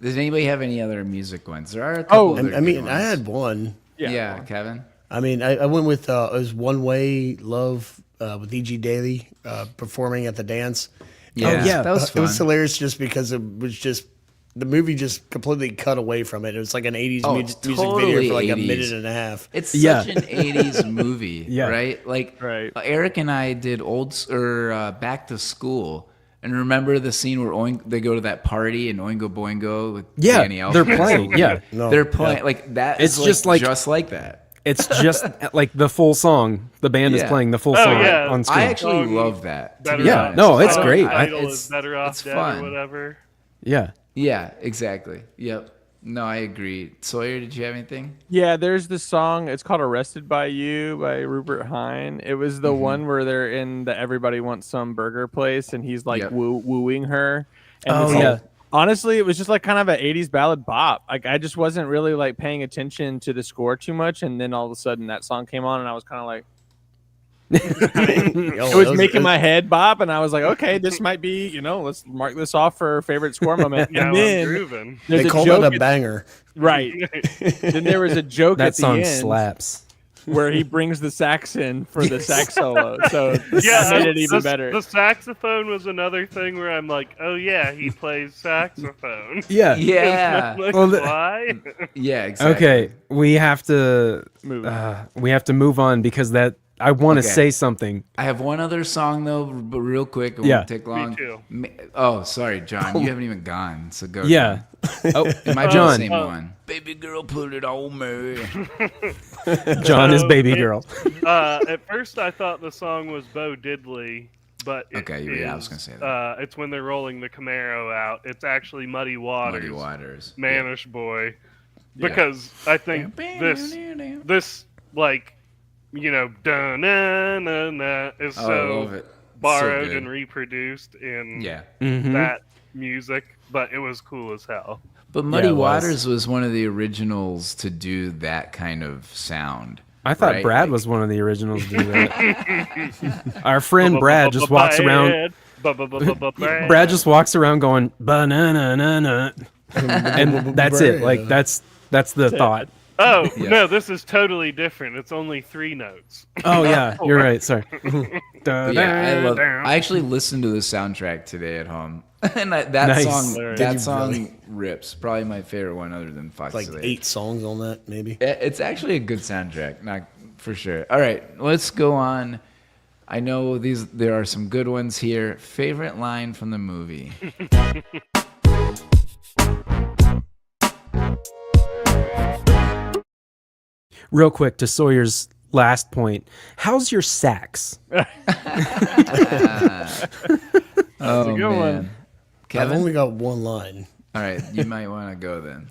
Does anybody have any other music ones? There are a couple. Oh, other I mean, good I ones. had one. Yeah, Kevin. I mean, I went with it was One Way Love with E.G. Daily performing at the dance. Yeah, yeah. that was It fun. was hilarious just because it was just the movie just completely cut away from it. It was like an 80s Oh, music totally video for like a 80s. minute and a half. It's Yeah. such an '80s movie, Yeah. right? Like, Right. Eric and I did Back to School, and remember the scene where they go to that party and Oingo Boingo with Yeah, Danny Elfman? they're playing. Yeah, No, They're playing yeah. like that. It's is just like- just like that. it's just like the full song. The band is Yeah. playing the full Oh, song yeah. on screen. I actually Song love that. To Better be Yeah, Off- honest. no, it's Song great. Title It's- is Better Off it's Dead fun. or whatever. Yeah. Yeah, exactly. Yep. No, I agree. Sawyer, did you have anything? yeah. There's this song. It's called "Arrested by You" by Rupert Hine. It was the one where they're in the Everybody Wants Some burger place, and he's like Yep. wooing her. And Oh, it's like- yeah. honestly, it was just like kind of an 80s ballad bop. Like I just wasn't really like paying attention to the score too much, and then all of a sudden that song came on, and I was kind of like, it was making my head bop, and I was like, okay, this might be, let's mark this off for favorite score moment. Now And I'm then grooving. there's They a call joke that a at- banger. right. Then there was a joke That at the song end slaps. where he brings the sax in for the sax solo. So Yeah, that made it even better. The saxophone was another thing where I'm like, oh yeah, he plays saxophone. Yeah. Yeah. Like, Well, why? Yeah, exactly. Okay, we have to move on because I want to Okay. say something. I have one other song though, but real quick. It Yeah. won't take long. too. Oh, sorry, John. You haven't even gone. So go. Yeah. Oh, It might be John. the same one. Baby girl, put it on me. John is So baby it- girl. At first, I thought the song was Bo Diddley, but it Okay, yeah, I was is, gonna say that. it's when they're rolling the Camaro out. It's actually Muddy Waters, Muddy Waters. Manish Boy, because I think this like dun na na na is Oh, I so love it. borrowed good. and reproduced in Yeah. that music, but it was cool as hell. But Muddy it was. Waters was one of the originals to do that kind of sound. I thought Right, Brad like- was one of the originals to do that. Our friend Brad just walks around. Brad just walks around going banana, and that's it. Like that's the thought. Oh Yeah. no, this is totally different. It's only 3 notes. Oh yeah, you're right. Sorry. Yeah, I actually listened to the soundtrack today at home, and that Nice. song Did that you song really? rips. Probably my favorite one, other than Fox. Like Today. 8 songs on that, maybe. It's actually a good soundtrack, not for sure. All right, let's go on. I know there are some good ones here. Favorite line from the movie. Real quick to Sawyer's last point. How's your sax? Oh good man, one. I've Kevin. only got one line. All right, you might want to go then.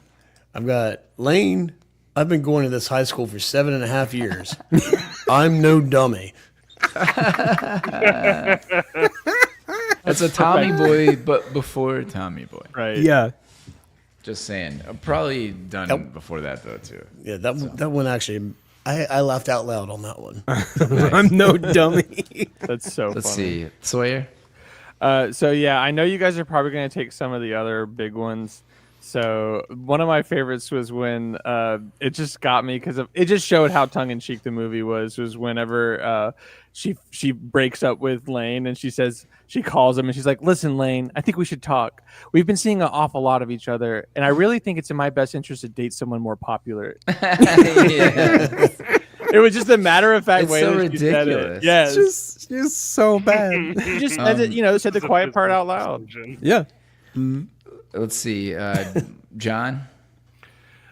I've got Lane. I've been going to this high school for 7.5 years. I'm no dummy. That's a Tommy Boy, but before Tommy Boy. Right. Yeah. Just saying. I've probably done Nope. before that though too. Yeah, that one actually, I laughed out loud on that one. I'm no dummy. That's so Let's funny. see, Sawyer. So yeah, I know you guys are probably going to take some of the other big ones. So one of my favorites was when it just got me because it just showed how tongue in cheek the movie was whenever she breaks up with Lane and she calls him and she's like, "Listen, Lane, I think we should talk. We've been seeing an awful lot of each other, and I really think it's in my best interest to date someone more popular." Yeah. It was just a matter of fact It's way so that she said it. ridiculous. Yes, just so bad. she just said it, said the quiet part out loud. Yeah. Let's see, John.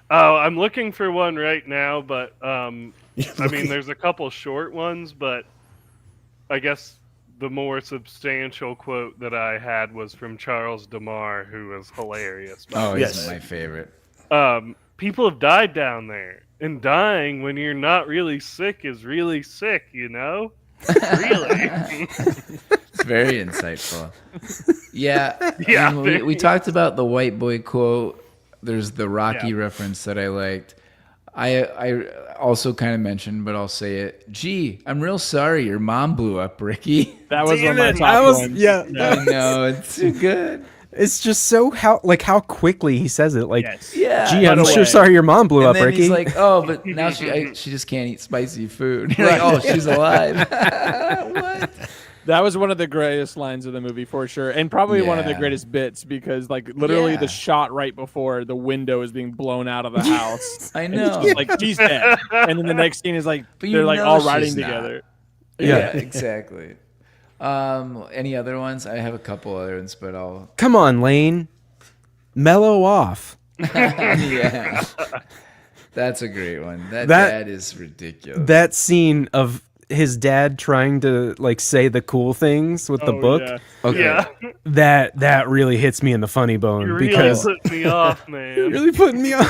Oh, I'm looking for one right now, but I mean, there's a couple short ones, but I guess the more substantial quote that I had was from Charles DeMar, who was hilarious. Oh, Yes. he's my favorite. People have died down there, and dying when you're not really sick is really sick, you know? Really? It's very insightful. Yeah. Yeah, I mean, we very- talked about the white boy quote. There's the Rocky reference that I liked. I also kind of mentioned, but I'll say it. Gee, I'm real sorry your mom blew up, Ricky. That was one of my it. top I was- ones. yeah. I know, it's too good. It's just so how quickly he says it. Like, Yes. Yeah. gee, By I'm the sure way- sorry your mom blew And up, then Ricky. he's like, oh, but now she just can't eat spicy food. You're like, oh, she's alive. What? That was one of the greatest lines of the movie for sure, and probably one of the Yeah. greatest bits because, like, literally Yeah. the shot right before the window is being blown out of the house. I And it's know. just like she's dead, and then the next scene is like But you they're like know all she's riding not. together. Yeah, exactly. Any other ones? I have a couple other ones, but I'll. Come on, Lane. Mellow off. Yeah. That's a great one. That dad is ridiculous. That scene of his dad trying to like say the cool things with the Oh, book. yeah. Okay. Yeah. That really hits me in the funny bone You really because put me off, man. really putting me on.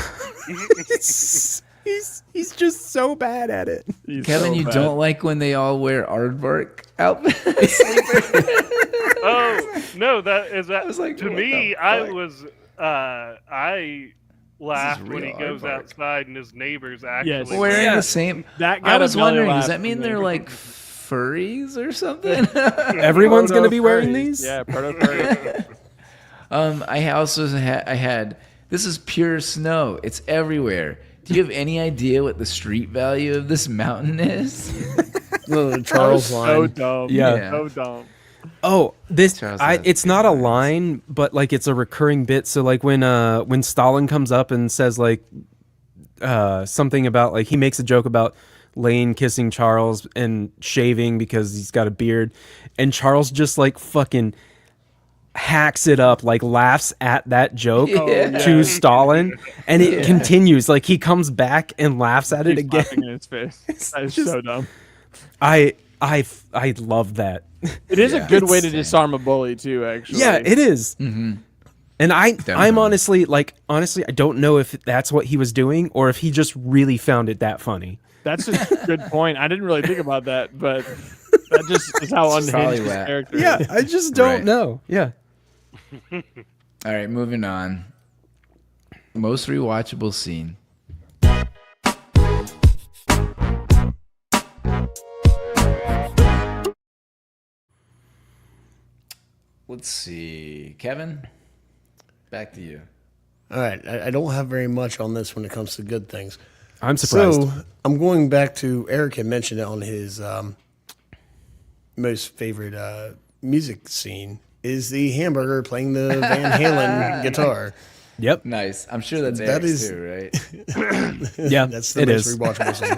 he's just so bad at it. He's Kevin, so you bad. don't like when they all wear aardvark outfits? Oh no, that was like, to what me. the I fuck? was I laughed when he real goes aardvark. outside and his neighbors actually Yes. Wearing Yeah. the same. That I got was a belly wondering, does laugh that mean from me. they're like furries or something? Everyone's gonna be wearing Proto-furries. these. Yeah, proto I also had this is pure snow. It's everywhere. Do you have any idea what the street value of this mountain is? The Charles so line. dumb. Yeah. So dumb. Oh, this Charles has it's not a line, but like it's a recurring bit. So like when Stalin comes up and says like something about like he makes a joke about Lane kissing Charles and shaving because he's got a beard, and Charles just like fucking hacks it up, like laughs at that joke to Stalin, and it continues. Like he comes back and laughs at it He's again. laughing in his face. That is just- so dumb. I love that. It is Yeah. a good way to It's- disarm a bully too. Actually. Yeah, it is. Mm-hmm. And I'm Definitely. honestly, I don't know if that's what he was doing or if he just really found it that funny. That's a good point. I didn't really think about that, but that just is how Probably unhinged his whack. character is. Yeah, I just don't Right. know. Yeah. All right, moving on. Most rewatchable scene. let's see. Kevin, back to you. All right, I don't have very much on this when it comes to good things. I'm surprised. So I'm going back to Eric had mentioned it on his most favorite music scene is the hamburger playing the Van Halen guitar. Yep. Nice. I'm sure that's That Eric's is- too, right? Yeah, That's the it most is. rewatchable scene.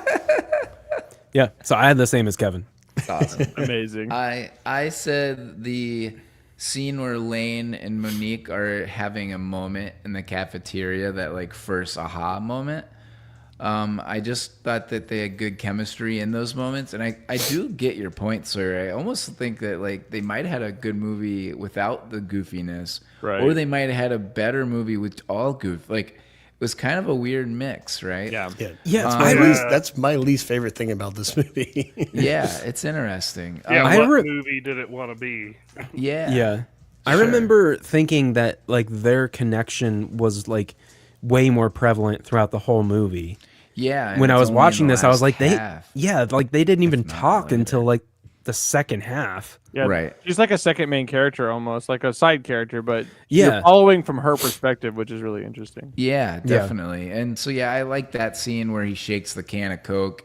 Yeah. So I had the same as Kevin. It's awesome. Amazing. I said the scene where Lane and Monique are having a moment in the cafeteria, that like first aha moment. I just thought that they had good chemistry in those moments, and I do get your point, sir. I almost think that like they might have had a good movie without the goofiness, Right. or they might have had a better movie with all goof. Like it was kind of a weird mix, right? Yeah. Yeah. That's my least favorite thing about this movie. Yeah, it's interesting. Yeah, I what re- movie did it want to be? Yeah. Yeah. I Sure. remember thinking that like their connection was like way more prevalent throughout the whole movie. Yeah. and When I it's was only in watching the this, I was last like, half. like they didn't even not talk later. until like the second half. Yeah, Right. She's like a second main character almost, like a side character, but Yeah. you're following from her perspective, which is really interesting. Yeah, definitely. And so, yeah, I like that scene where he shakes the can of Coke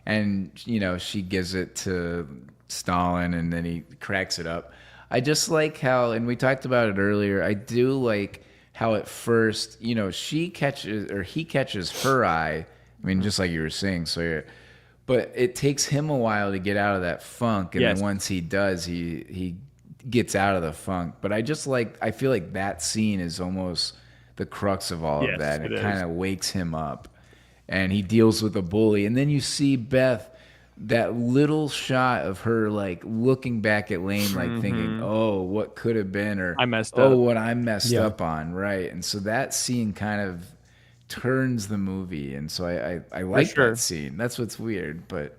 and, you know, she gives it to Stalin and then he cracks it up. I just like how, and we talked about it earlier, I do like how at first, you know, he catches her eye. I mean, just like you were saying, Sawyer. But it takes him a while to get out of that funk. And Yes. then once he does, he gets out of the funk. But I feel like that scene is almost the crux of all Yes, of that. it It is. kind of wakes him up. And he deals with a bully. And then you see Beth, that little shot of her like looking back at Lane, like thinking, oh, what could have been, or I messed oh, up. what I messed Yeah. up on. Right. And so that scene kind of turns the movie. And so I like sure. that scene. That's what's weird. But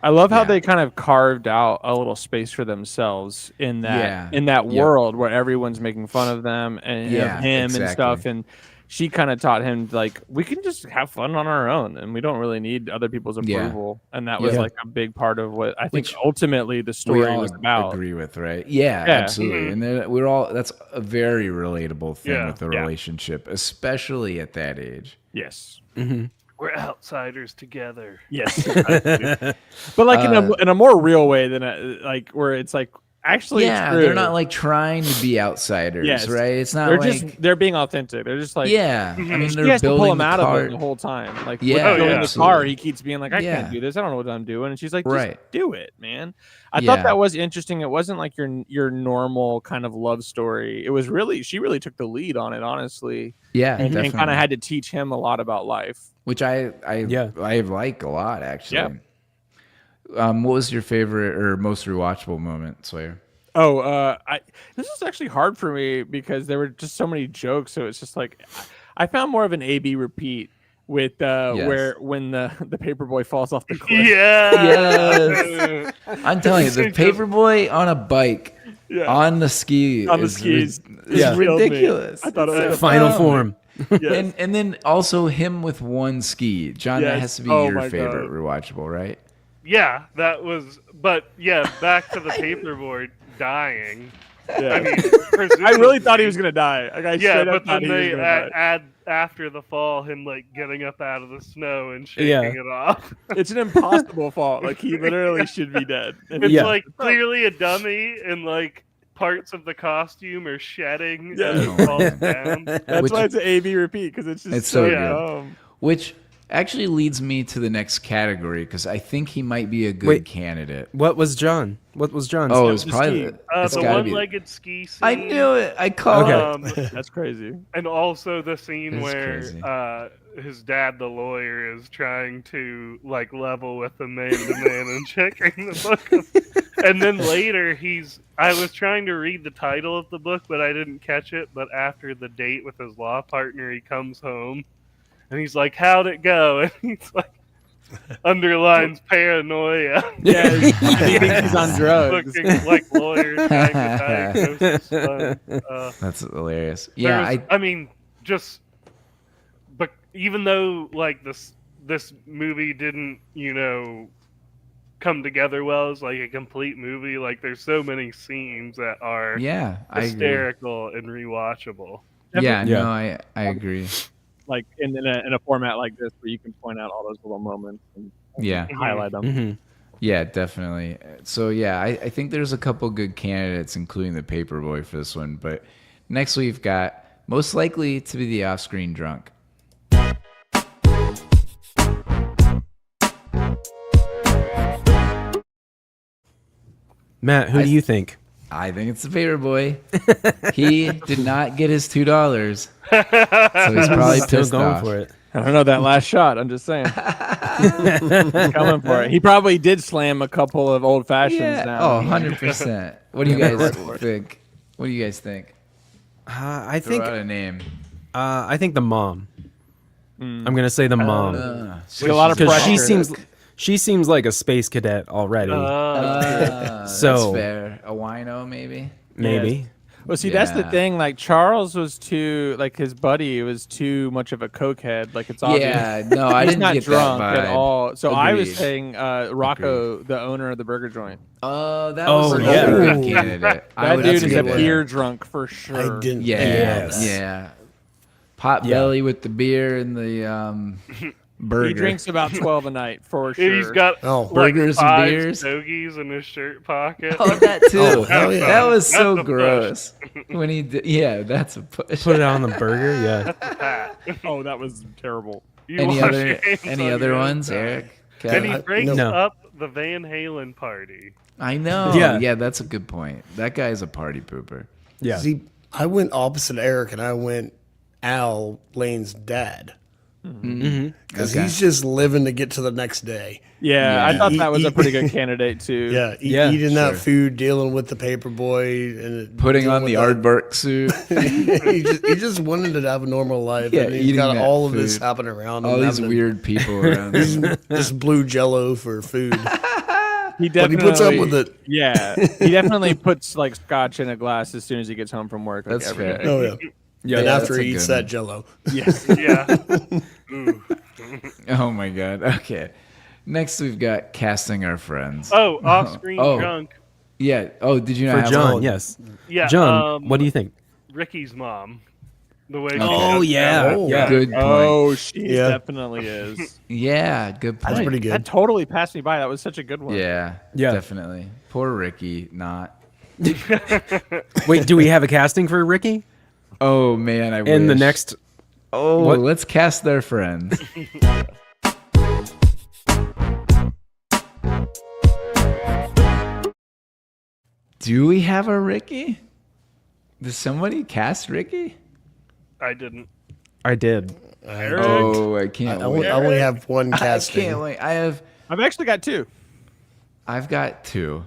I love how Yeah. they kind of carved out a little space for themselves in that Yep. world where everyone's making fun of them and Yeah, of him and exactly. stuff. And she kind of taught him like we can just have fun on our own and we don't really need other people's Yeah. approval. And that was Yeah. like a big part of what I think Which ultimately the we story all was about. agree with, right? Yeah, Yeah. absolutely. And then that's a very relatable thing Yeah. with the relationship, especially at that age. Yes. We're outsiders together. Yes. But like in a more real way than like where it's like actually Yeah, true. they're not like trying to be outsiders, Yes. right? It's not They're like they're being authentic. They're just like yeah. I mean, he they're has to building pull him the out car. of it the whole time. Like Yeah, when they're in the absolutely. car, he keeps being like, "I Yeah. can't do this. I don't know what I'm doing." And she's like, "Just Right. do it, man." I Yeah. thought that was interesting. It wasn't like your normal kind of love story. It was really she really took the lead on it, honestly, Yeah, and definitely. kind of had to teach him a lot about life. Which I like a lot actually. What was your favorite or most rewatchable moment, Sawyer? Oh, this was actually hard for me because there were just so many jokes. So it's just like I found more of an A/B repeat with where when the paperboy falls off the cliff. Yeah. I'm telling you, the paperboy on a bike on the ski On the is skis. is Killed me. ridiculous. I thought it was Final form. Yes. And then also him with one ski. John, that Yes. has to be Oh your my favorite God. rewatchable, right? Yeah, that was. But yeah, back to the paperboard dying. Yeah. I mean, I really thought he was gonna die. Like, I Yeah, straight up but thought then he was they gonna die. add after the fall him like getting up out of the snow and shaking Yeah. it off. It's an impossible fault. Like he literally should be dead. And It's Yeah. like clearly a dummy, and like parts of the costume are shedding Yeah. as Oh, it falls man. down. that's Which- why it's an A/B repeat because it's just It's so good. dumb. Which actually leads me to the next category because I think he might be a good Wait. candidate. What was John? What was John's? Oh, it's the probably ski. it's The gotta be. one-legged ski scene. I knew it. I called Okay. it. Um, That's crazy. and also the scene It's where crazy. his dad, the lawyer, is trying to like level with the man-to-man and checking the book. And then later, I was trying to read the title of the book, but I didn't catch it. But after the date with his law partner, he comes home and he's like, "How'd it go?" And he's like, underlines paranoia. Yeah, he thinks he's on drugs. Looking like lawyers trying to diagnose his son. That's hilarious. There Yeah, was- I mean, just, but even though like this movie didn't, come together well as like a complete movie. Like there's so many scenes that are Yeah, I agree. hysterical and rewatchable. Yeah, Yeah. no, I agree. Like in a format like this where you can point out all those little moments and Yeah. highlight them. Mm-hmm. Yeah, definitely. So yeah, I think there's a couple good candidates, including the Paperboy for this one. But next we've got most likely to be the off-screen drunk. Matt, who do you think? I think it's the Paperboy. He did not get his $2, so he's probably Still pissed going off. for it. I don't know that last shot. I'm just saying. He's coming for it. He probably did slam a couple of old fashions Yeah. down. Oh, 100%. What do you guys think? What do you guys think? I Throw think out a name. I think the mom. I'm gonna say the mom With a lot of because pressure. she seems like a space cadet already. That's So- fair. A wino, maybe? Maybe. Well, see, that's the Yeah. thing. Like Charles was too, like his buddy was too much of a cokehead. Like it's obvious. Yeah, no, I He's didn't not get drunk that vibe. at all. So I was Agreed. saying Rocco, the owner of the burger joint. Oh, that Oh, was yeah. another good candidate. I That would dude say is a that. beer drunk for sure. I didn't. Yeah, Yes. yeah. Pot Yeah. belly with the beer and the burger. He drinks about 12 a night for sure. And he's got Oh. like Burgers and 5 beers? stogies in his shirt pocket. Oh, that too. Oh, hell yeah. That was so That's a push. gross when he did. Yeah, that's a push. Put it on the burger. Yeah. Oh, that was terrible. You Any wash other your hands any on other your own ones, time. Eric? And Kevin? he breaks No. up the Van Halen party. I know. Yeah. Yeah, that's a good point. That guy's a party pooper. Yeah. See, I went opposite Eric, and I went Al Lane's dad. Because Okay. he's just living to get to the next day. Yeah, I Yeah. thought that was a pretty good candidate too. Yeah, Yeah, eating that sure. food, dealing with the paper boy, and Putting dealing on the with aardvark suit. he just wanted to have a normal life. Yeah, and he's eating got that all of this food. happening around him. All these having weird people around him. this blue Jello for food, He but he puts up with it. Yeah, he definitely puts like scotch in a glass as soon as he gets home from work. Like, That's every fair. day. Oh yeah, Yeah. and after that's a he eats good that one. Jello, Yeah. Ooh. Oh my god. Okay. Next we've got casting our friends. Oh, off-screen Oh. drunk. Yeah. Oh, did you not For have John, one? yes. Yeah. John, what do you think? Ricky's mom. The way. Oh, yeah. Yeah. Good point. Oh, she Yeah. definitely is. Yeah, good point. that's pretty That good. totally passed me by. That was such a good one. Yeah, Yeah. definitely. Poor Ricky, not. Wait, do we have a casting for Ricky? Oh man, I In the wish. next Oh, what- let's cast their friends. Do we have a Ricky? Does somebody cast Ricky? I didn't. I did. Oh, I can't I wait. only have one I casting. can't wait. I've actually got two. I've got 2.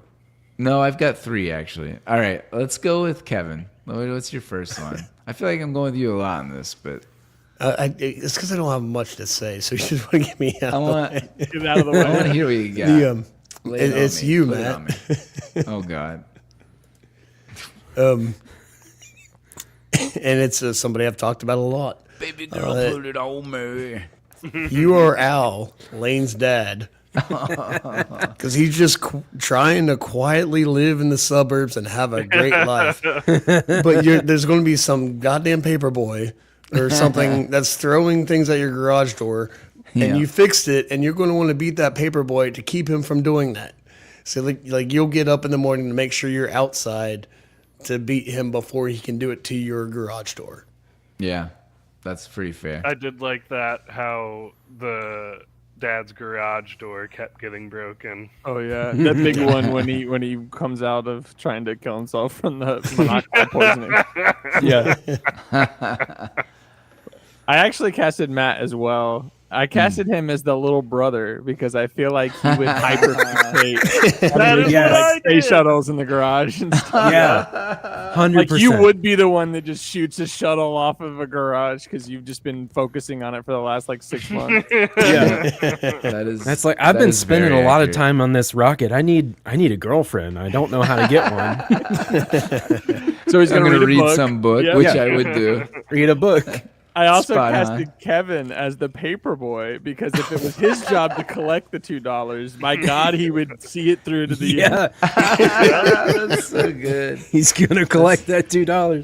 No, I've got 3 actually. All right, let's go with Kevin. What's your first one? I feel like I'm going with you a lot on this, but It's because I don't have much to say, so you just want to get me out. I of the want way. Get it out of the I want way. to hear what you got. The, Lay it on it's me. you, Put it Matt. on me. Oh God. And it's somebody I've talked about a lot. Baby girl, put it on me. You are Al, Lane's dad. Because he's just trying to quietly live in the suburbs and have a great life. But there's going to be some goddamn paper boy or something that's throwing things at your garage door, Yeah. and you fixed it, and you're going to want to beat that paper boy to keep him from doing that. So like you'll get up in the morning to make sure you're outside to beat him before he can do it to your garage door. Yeah, that's pretty fair. I did like that. How the dad's garage door kept getting broken. Oh yeah, that big one when he comes out of trying to kill himself from the monoxide poisoning. Yeah. I actually casted Matt as well. I casted him as the little brother because I feel like he would hyperfixate That is Yeah, what I space did. shuttles in the garage and stuff. Yeah. 100%. Like you would be the one that just shoots a shuttle off of a garage because you've just been focusing on it for the last like 6 months. Yeah. That is. That's like I've that been is spending very a lot of accurate. time on this rocket. I need a girlfriend. I don't know how to get one. So he's I'm gonna gonna read, a read book. some book, Yeah. which Yeah. I would do. Read a book. I also Spot casted on. Kevin as the paper boy because if it was his job to collect the $2, my God, he would see it through to the end. Yeah, That's so good. he's gonna collect that $2.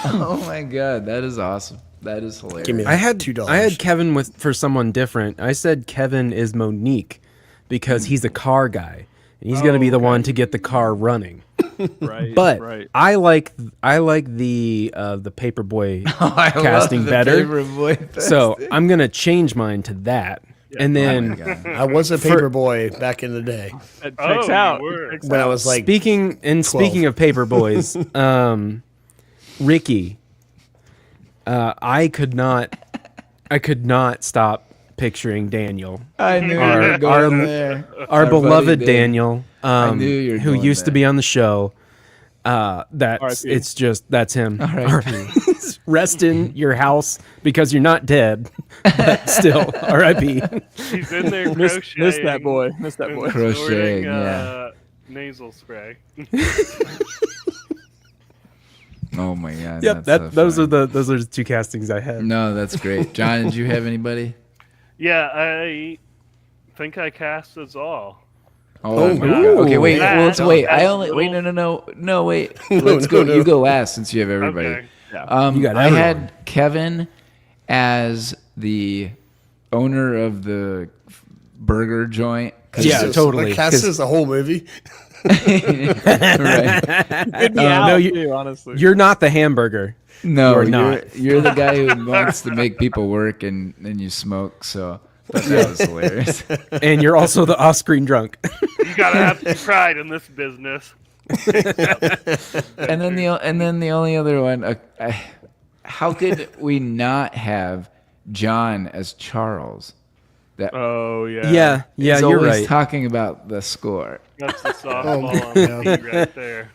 Oh my god, that is awesome. That is hilarious. Give me I had $2. I had Kevin for someone different. I said Kevin is Monique because he's a car guy and he's gonna be the one to get the car running. Right. But right. I like the paperboy I casting love the better. Paperboy So I'm gonna change mine to that, and then I was a paper boy back in the day It Oh, checks you out. were. It checks when I out. was like speaking of paper boys, Ricky, I could not stop picturing Daniel, I knew you Our- were going our- there. our Our beloved buddy Daniel, knew you were who going used to there. be on the show. That's R.I.P. it's just that's him. R.I.P. Rest in your house because you're not dead, but still, R.I.P. He's in there Missed crocheting. that boy. Missed that and boy. Crocheting, snorting, yeah. Nasal spray. Oh my god. Yep, that's so those are funny. the two castings I had. No, that's great. John, did you have anybody? Yeah, I think I cast us all. Oh, my ooh. god. Okay, wait. That- Well, let's wait. I that's only wait. little- No, wait. Let's go. no. You go last since you have everybody. Okay. You got I everyone. had Kevin as the owner of the burger joint. 'Cause Yeah, it's- totally. Like, cast is the whole movie. right. Good me out, no, too, honestly. You're not the hamburger. No, You're you're not. You're the guy who wants to make people work and you smoke. So I thought that was hilarious. And you're also the off-screen drunk. You gotta have some pride in this business. And then the only other one. How could we not have John as Charles? That Oh yeah. yeah, he's you're always right. talking about the score. That's the softball on the tee right there.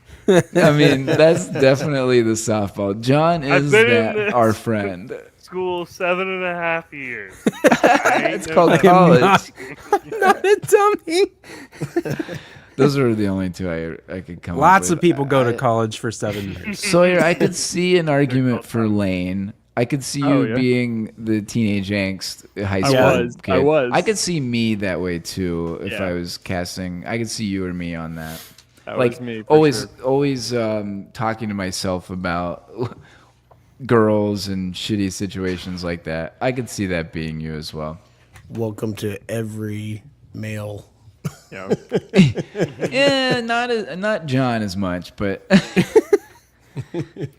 I mean, that's definitely the softball. John I've is been in that this. our friend. School 7.5 years. I ain't It's no called dummy. college. Not a dummy. Those are the only two I could come up Lots with. of people go to college for 7 years. Sawyer, I could see an argument for Lane. I could see you Oh, yeah. being the teenage angst high I school was. kid. I was. I could see me that way too if Yeah. I was casting. I could see you or me on that. That Like was me. For always, sure. always talking to myself about girls and shitty situations like that. I could see that being you as well. Welcome to every male. Yeah. Yeah, not John as much, but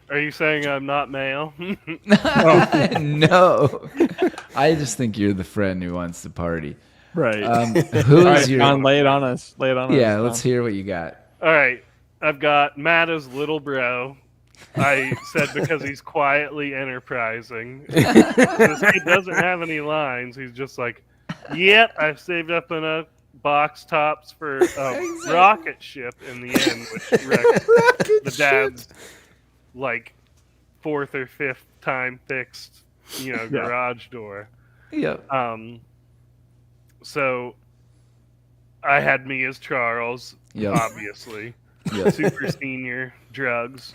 Are you saying I'm not male? no. I just think you're the friend who wants to party. Right. Who All right, is your? John, lay it on us. Lay it on us. Yeah, John. let's hear what you got. All right. I've got Matt as little bro. I said because he's quietly enterprising. This kid doesn't have any lines. He's just like, yep, I've saved up enough box tops for a rocket ship in the end, which wrecked the dad's like 4th or 5th time fixed, garage door. Yep. So I had me as Charles, Yep. obviously. Yep. Super senior drugs.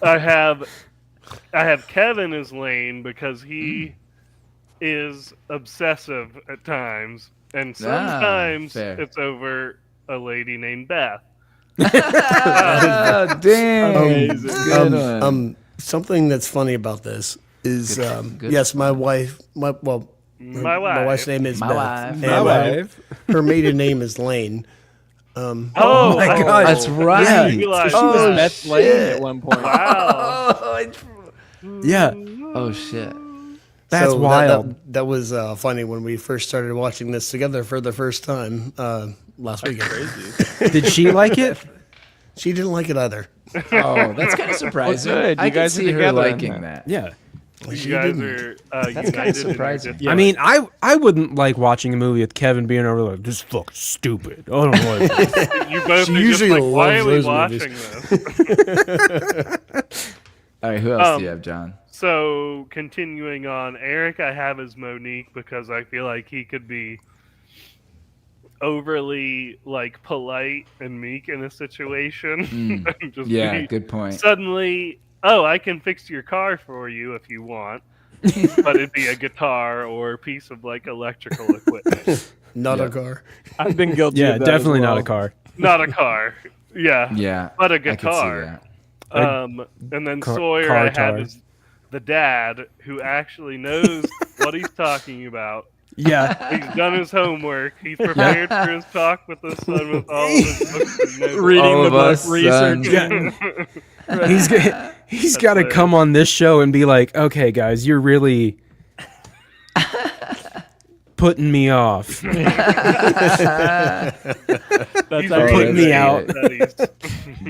I have Kevin as Lane because he is obsessive at times, and sometimes fair. it's over a lady named Beth. Oh, damn. Amazing. Good one. Something that's funny about this is good. yes, my wife. My wife's name is My Beth. wife. and, My wife. Her maiden name is Lane. Oh my God. That's right. Yeah. realized She was Oh, Beth Lane shit. at one point. Wow. Yeah, Oh shit. that's So wild. That was funny when we first started watching this together for the first time last weekend. Did she like it? She didn't like it either. Oh, that's kind of surprising. good. You I can guys are see her together. liking that. Yeah. You guys are That's united kinda in your surprising. dislike. I mean, I wouldn't like watching a movie with Kevin being over like this is fucking stupid. I don't know. You both She are just usually like, why are we loves watching those this? All right, who else do you have, John? So, continuing on, Eric I have as Monique because I feel like he could be overly polite and meek in a situation. Just Yeah, be good point. suddenly oh, I can fix your car for you if you want, but it'd be a guitar or a piece of like electrical equipment. Not a car. I've been guilty Yeah, of that definitely as well. not a car. Not a car. Yeah. Yeah, But a I could see guitar. that. And then Car- Sawyer, car I had tar. as the dad who actually knows what he's talking about. Yeah. He's done his homework. He's prepared for his talk with his son with all of his books and notes. Reading All the of book, us, researching. He's got to come on this show and be like, okay, guys, you're really putting me off. He's putting me out. studies.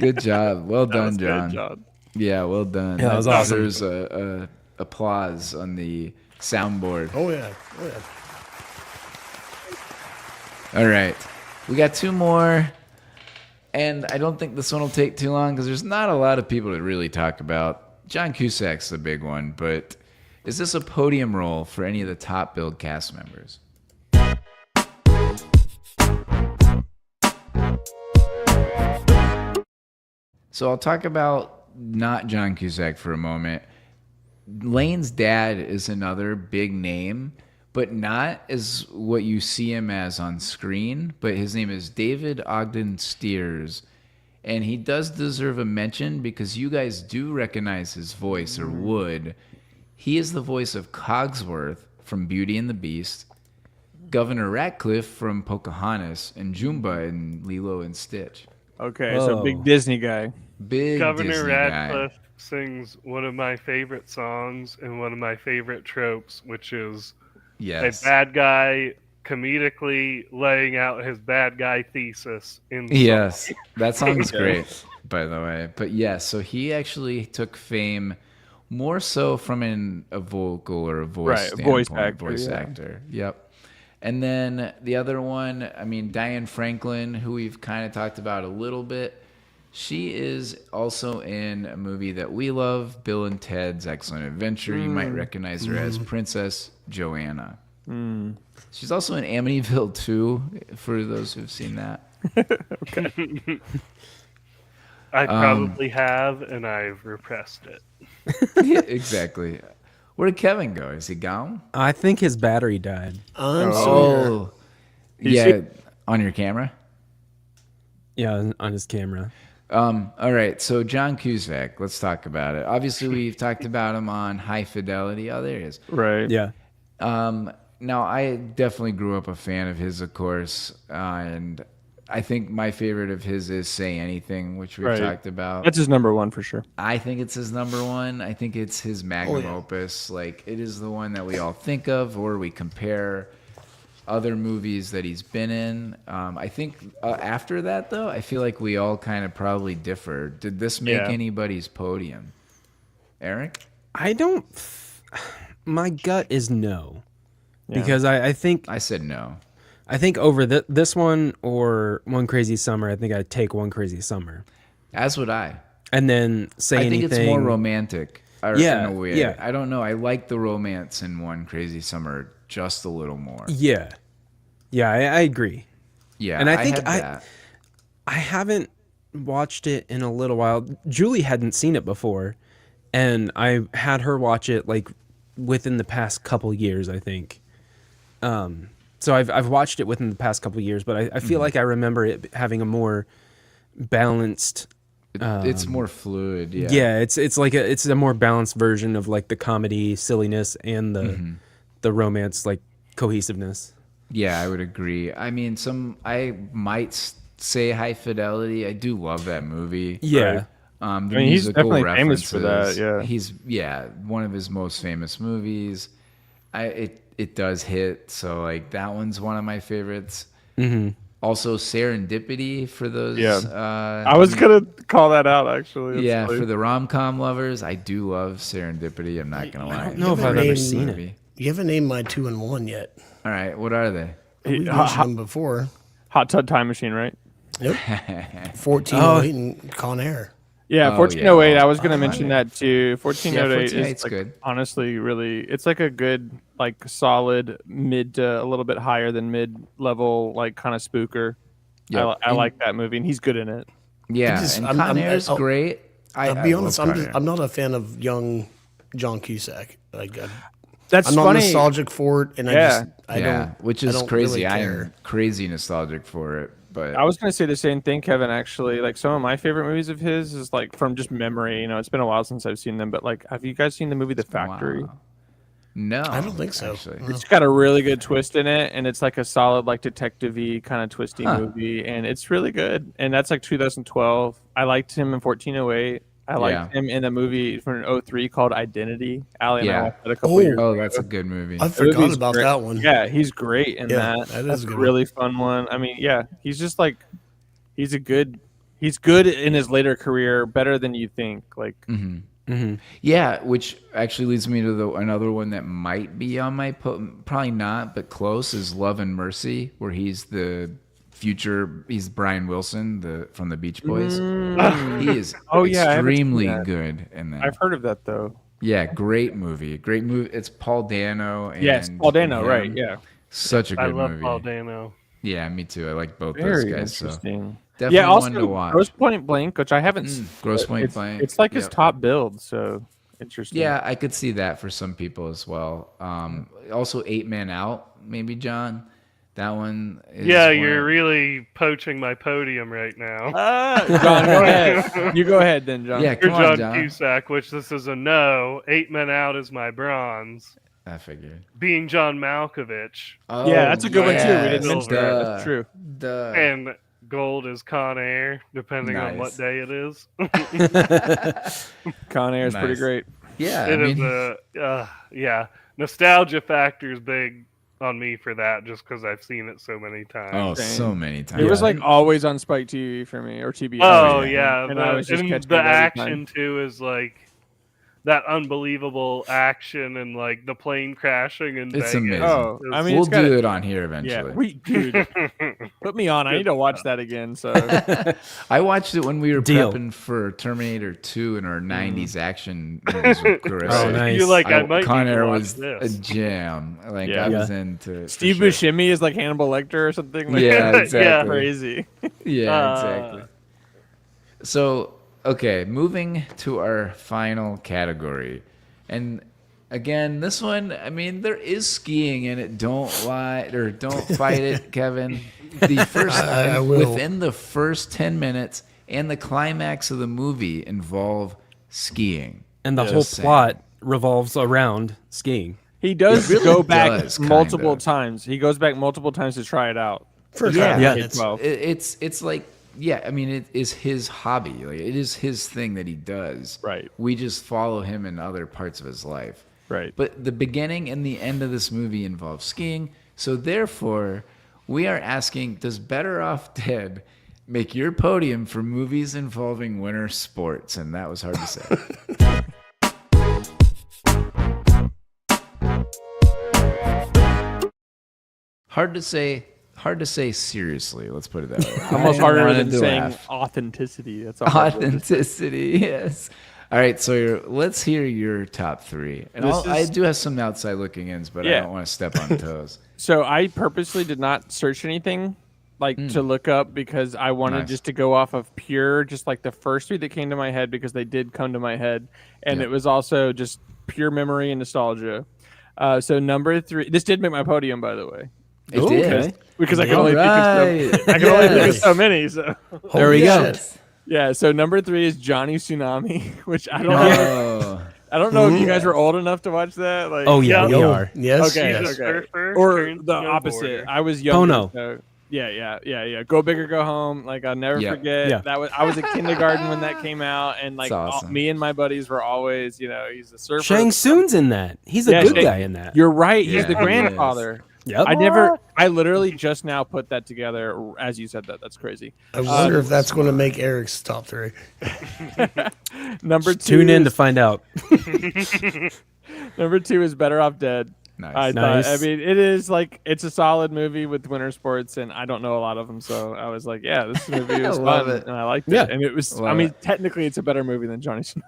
Good job. Well That was done, John. good, John. Yeah, well done. Yeah, that was awesome. There's a applause on the soundboard. Oh yeah. Oh yeah. All right. We got two more. And I don't think this one will take too long because there's not a lot of people to really talk about. John Cusack's the big one, but is this a podium role for any of the top billed cast members? So I'll talk about not John Cusack for a moment. Lane's dad is another big name, but not as what you see him as on screen. But his name is David Ogden Stiers, and he does deserve a mention because you guys do recognize his voice, or would. He is the voice of Cogsworth from Beauty and the Beast, Governor Ratcliffe from Pocahontas, and Jumba in Lilo and Stitch. Okay, so Whoa. big Disney guy. Big Governor Disney Radcliffe guy. sings one of my favorite songs and one of my favorite tropes, which is Yes. a bad guy comedically laying out his bad guy thesis in the Yes, that song's great, by the way. But yes, so he actually took fame more so from a vocal or a voice Right, voice standpoint, actor, voice yeah. actor. Yep. And then the other one, I mean, Diane Franklin, who we've kind of talked about a little bit. She is also in a movie that we love, Bill and Ted's Excellent Adventure. You might recognize her as Princess Joanna. She's also in Amityville 2, for those who've seen that. I probably have, and I've repressed it. Yeah, exactly. Where did Kevin go? Is he gone? I think his battery died. I'm Sawyer. Yeah, on your camera. Yeah, on his camera. All right, so John Cusack, let's talk about it. Obviously, we've talked about him on High Fidelity. Oh, there he is. Right. Yeah. Now, I definitely grew up a fan of his, of course, and I think my favorite of his is Say Anything, which we've Right. talked about. That's his number one for sure. I think it's his number one. I think it's his magnum opus. Like, it is the one that we all think of, or we compare other movies that he's been in. I think after that, though, I feel like we all kind of probably differ. Did this make Yeah. anybody's podium? Eric? I don't. My gut is no. Yeah. Because I think I said no. over this one or One Crazy Summer, I think I'd take One Crazy Summer. As would I. And then Say I think Anything. it's more romantic. Yeah, in a way. yeah. I don't know. I like the romance in One Crazy Summer just a little more. Yeah. Yeah, I agree. Yeah, And I think had that. I haven't watched it in a little while. Julie hadn't seen it before, and I had her watch it like within the past couple years, I think. So I've watched it within the past couple years, but I feel like I remember it having a more balanced. It's more fluid. Yeah. Yeah, it's like it's a more balanced version of like the comedy silliness and the romance like cohesiveness. Yeah, I would agree. I mean, I might say High Fidelity. I do love that movie. Yeah. The I mean, he's musical definitely famous for that, references, yeah. He's one of his most famous movies. It does hit, so like that one's one of my favorites. Mm-hmm. Also, Serendipity for those. Yeah. I was gonna call that out actually. Yeah, It's for like- the rom-com lovers, I do love Serendipity. I'm not gonna lie. I don't know if You I've haven't ever named- seen it. You haven't named my 2 and 1 yet. All right, what are they? We mentioned them before. Hot Tub Time Machine, right? Yep. 1408 and Con Air. Yeah, Oh, 1408. yeah. I was gonna mention that too. 1408 1408's is like, good. honestly really. It's like a good, like solid mid to a little bit higher than mid level, like kind of spooker. Yep. I like that movie, and he's good in it. Yeah, just- and I'm- Con I'm- Air's oh. great. I'll be honest. love Con Air. I'm not a fan of young John Cusack. Like That's I'm not funny. nostalgic for it, and I don't. which I is don't crazy. really I care. am crazy nostalgic for it, but I was going to say the same thing, Kevin, actually. Like, some of my favorite movies of his is, like, from just memory. You know, it's been a while since I've seen them, but, like, have you guys seen the movie The Factory? wow. No, I don't think so. Actually. No. It's got a really good twist in it, and it's, like, a solid, like, detective-y kind of twisty movie, and it's really good. And that's, like, 2012. I liked him in 1408. I liked him in a movie from 03 called Identity. Allie and I watched it a couple years ago. Oh, that's a good movie. I forgot movie's about great. that one. Yeah, he's great in Yeah, that. that is That's a a good one. really fun one. I mean, yeah, he's just like he's good in his later career, better than you think. Like Yeah, which actually leads me to another one that might be on my probably not, but close is Love and Mercy, where he's Brian Wilson, from the Beach Boys. He is Oh, yeah, I haven't seen extremely that. good in that. I've heard of that though. Yeah, great movie. Great movie. It's Paul Dano. And Yes, Paul Dano, him. right? Yeah, Such a good I love movie. Paul Dano. Yeah, me too. I like both very those guys. So interesting. definitely Yeah, also one to watch. Gross Point Blank, which I haven't. Gross Point it's, Blank. It's like his Yep. top build, so interesting. Yeah, I could see that for some people as well. Also, 8 Men Out, maybe, John. That one is Yeah, one you're of- really poaching my podium right now. John, go ahead. You go ahead then, John. Yeah, For come on, John John. Cusack, which this is a no. 8 Men Out is my bronze. I figured. Being John Malkovich. Oh, Yeah, that's a good one too. We yes, didn't mention that. duh, That's true. duh. And gold is Con Air, depending on what Nice. day it is. Con Air is pretty Nice. great. Yeah, I It is mean, yeah. Nostalgia factor is big on me for that, just because I've seen it so many times. oh, Same. so many times. It was like always on Spike TV for me or TBS. Oh yeah, and I was just and catching the it every action time. too is like that unbelievable action and like the plane crashing in It's Vegas. amazing. Oh, I mean, we'll it's got do a- it on here Yeah, eventually. dude, put me on. I need to watch that again. So I watched it when we were Deal. prepping for Terminator 2 in our 90s action movies with Carissa. Oh, nice. You're like, I might Con need to Air watch was this. a jam. Like, Yeah. I was into it. for Steve sure. Buscemi is like Hannibal Lecter or something. Like Yeah, that. exactly. Crazy. Yeah, exactly. So, okay, moving to our final category. And again, this one, I mean, there is skiing in it. Don't lie or don't fight it, Kevin. The first I will. within the first 10 minutes and the climax of the movie involve skiing. And the whole Just saying. plot revolves around skiing. He does It really go back does, multiple kinda. times. He goes back multiple times to try it out. For Yeah, Yeah. It's, It's like, yeah, I mean, it is his hobby. Like, it is his thing that he does. Right. We just follow him in other parts of his life. Right. But the beginning and the end of this movie involve skiing. So therefore, we are asking, does Better Off Dead make your podium for movies involving winter sports? And that was hard to say. Hard to say seriously. Let's put it that way. Almost I harder wanted than to saying laugh. authenticity. That's a hard word to say. Authenticity, yes. All right, so let's hear your top three. And I do have some outside looking ins, but I Yeah. don't want to step on toes. So I purposely did not search anything like to look up because I wanted Nice. just to go off of pure, just like the first three that came to my head because they did come to my head, and Yeah. it was also just pure memory and nostalgia. So number three, this did make my podium, by the way, It Ooh, did. okay. because I can All only right. think of only think of Yes. so many. So There we go. Yes. yeah, so number three is Johnny Tsunami, which I don't know. Oh, I don't know if you guys were old enough to watch that. Like, Oh yeah, Yeah. we Yo, are. yes. Okay, yes. He's a okay. surfer or turned the snowboarder. opposite. I was younger. no. So yeah. Go big or go home. Like I'll never Yeah. forget. Yeah. That was I was in kindergarten when that came out, and like That's awesome. me and my buddies were always, he's a surfer. Shang Tsung's in that. He's a Yeah, good Shang- guy in that. You're right. He's Yeah, the he grandfather. Yep. I literally just now put that together as you said that. That's crazy. I wonder if that's going to make Eric's top three. Number two. Tune in to is- find out. Number two is Better Off Dead. nice. I Nice. mean, it is like it's a solid movie with winter sports, and I don't know a lot of them, so I was like, yeah, this movie was Love fun, it. and I liked Yeah. it. And it was, I Love mean, it. technically, it's a better movie than Johnny Tsunami.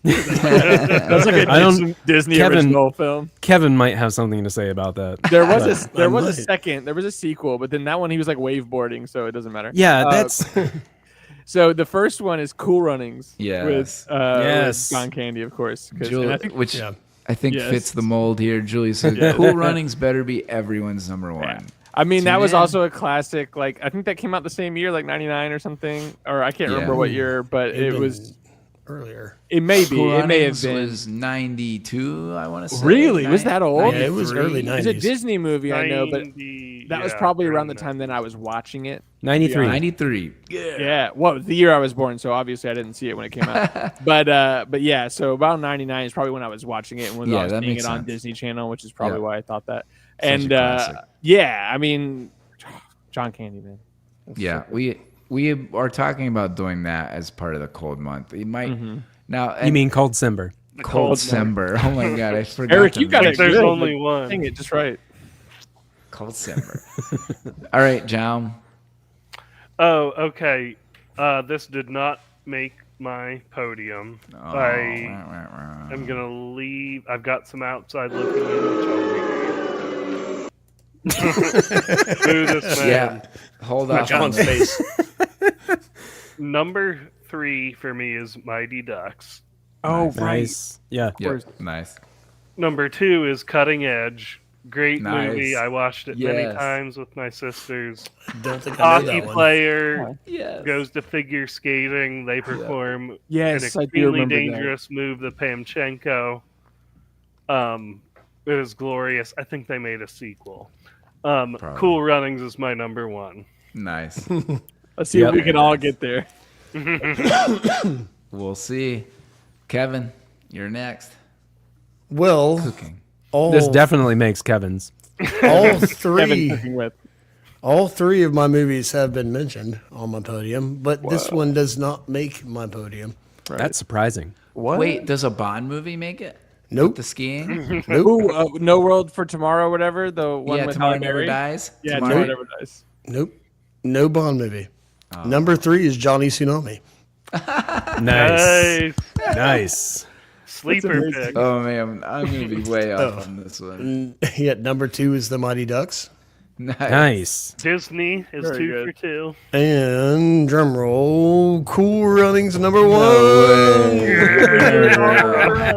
That's like a I don't- Disney Kevin- original film. Kevin might have something to say about that. There was But- there was a might. second, there was a sequel, but then that one he was like waveboarding, so it doesn't matter. Yeah, Uh, that's So the first one is Cool Runnings. Yes. Yes. With John Candy, of course. Julie, I think, which yeah. I think Yes. fits the mold here. Julie said, "Cool Runnings better be everyone's number one." I mean, that Tune was in. also a classic. Like, I think that came out the same year, like 99 or something, or I can't remember what year, but it was. earlier. It may be. Cool It may have Runnings been. was 92, I want to say. Really? Was that old? Yeah, it was early 93. It's a 90s. Disney movie, I know, but 90, that was yeah, probably around early the time that I was watching it. 93. 93. Yeah. Well, the year I was born, so obviously I didn't see it when it came out. But yeah, so about 99 is probably when I was watching it and when Yeah, I was that seeing makes it on sense. Disney Channel, which is probably Yeah. why I thought that. Such a And classic. yeah, I mean, John Candy, man. That's Yeah, so good. we are talking about doing that as part of the cold month. You might now. You mean Cold December? Cold December? Oh my god, I forgot. Eric, to you got mention it. There's good. only Like, one. Dang it, just right. Cold December. All right, John. Oh, okay. This did not make my podium. Oh, I'm gonna leave. I've got some outside looking in, which I'll read. Boo this man. Yeah, hold off on John's this. face. Number 3 for me is Mighty Ducks. Oh, Nice. Yeah. Yeah, nice. Number 2 is Cutting Edge. Great Nice. movie. I watched it many Yes. times with my sisters. Don't think I know Hockey that one. player Yes. goes to figure skating. They perform Yes, an I do extremely remember that. dangerous move, the Pamchenko. It is glorious. I think they made a sequel. Cool Runnings is my number 1. Nice. Let's see if we can all get there. We'll see. Kevin, you're next. Well, Cooking. This definitely makes Kevin's. all Kevin three, cooking with. all three of my movies have been mentioned on my podium, but this one does not make my podium. That's surprising. What? Wait, does a Bond movie make it? Nope. The skiing? Nope. Ooh, No World for Tomorrow, whatever. The one Yeah, with Tomorrow Halle Never Berry? Dies. Yeah, Tomorrow Tomorrow Never Dies. Nope. No Bond movie. Number 3 is Johnny Tsunami. Nice. Nice. Nice. Sleeper pick. Oh man, I'm gonna be way off on this one. Yet number 2 is The Mighty Ducks. Nice. Disney is Very 2 good. for 2. And drum roll, Cool Runnings number 1.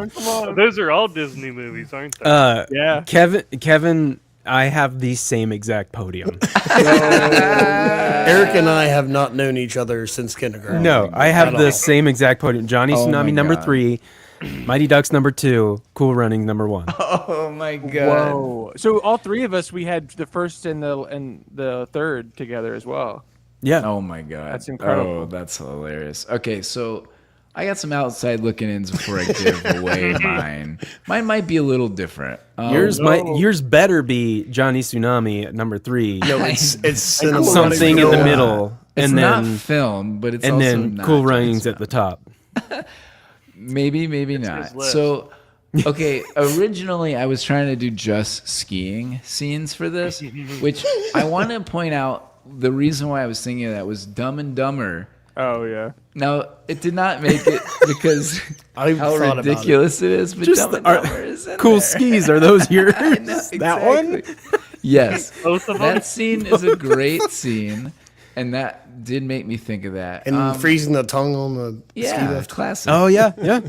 Come on. Those are all Disney movies, aren't they? Yeah. Kevin, I have the same exact podium. Eric and I have not known each other since kindergarten. No, I have At the all. same exact podium. Johnny Oh Tsunami my number God. 3, Mighty Ducks number 2, Cool Running number 1. Oh my god. Whoa. So all three of us, we had the first and the third together as well. Yeah. Oh my god. That's incredible. Oh, that's hilarious. Okay, so I got some outside looking ins before I give away mine. Mine might be a little different. Yours better be Johnny Tsunami at number 3. No, it's cinema. Something in the middle, It's and not then film, but it's and also then not Cool Johnny Runnings at the top. Maybe not. his list. So, okay, originally I was trying to do just skiing scenes for this, which I want to point out the reason why I was thinking of that was Dumb and Dumber. Oh yeah. Now, it did not make it because I how thought about ridiculous it is, but Just Dumb and our- Dumber is in Cool there. skis, are those yours? I know, That one? exactly. Yes. Both of them? That scene is a great scene, and that did make me think of that. And freezing the tongue on the ski Yeah, lift. classic. Oh yeah, yeah.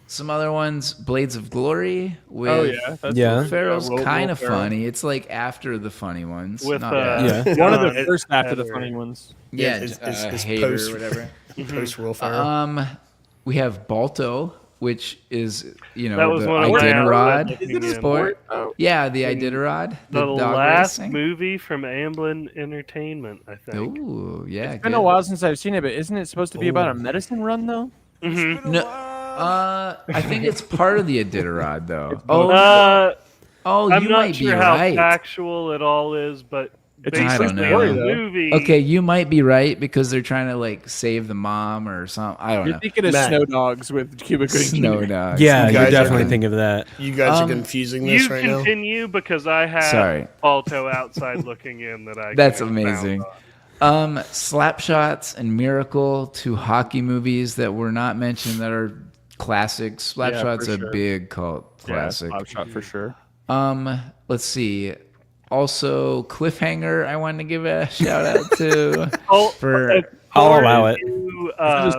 Some other ones, Blades of Glory with Oh yeah. That's Yeah. Pharaoh's Will kind of Ferrell. funny. It's like after the funny ones. With Not bad. Yeah. One of the John first after the Heather. funny ones. yeah, it's Hater post- or whatever. Post Will Ferrell. We have Balto, which is That the was one of my Iditarod outlets looking in. sport. Yeah, the Iditarod, The the dog last racing. movie from Amblin Entertainment, I think. Ooh, yeah. It's been a while since I've seen it, but isn't it supposed to be about a medicine run though? No, I think it's part of the Iditarod though. Oh, I'm you not might sure be how right. factual it all is, but It's I don't basically know. in the movie. Okay, you might be right because they're trying to like save the mom or something. I don't You're know. thinking of Matt. Snow Dogs with Cuba Gooding Snow Jr. dogs. Yeah, You you're guys are definitely con- thinking of that. You guys are confusing this You right now. continue because I have Sorry. Balto outside looking in that I. That's can amazing. expound on. Slapshots and Miracle, two hockey movies that were not mentioned that are classics. Slapshot's for a sure. big cult classic. Yeah, Slapshot for sure. Let's see. Also, Cliffhanger, I wanted to give a shout out to. Oh, for I'll allow it.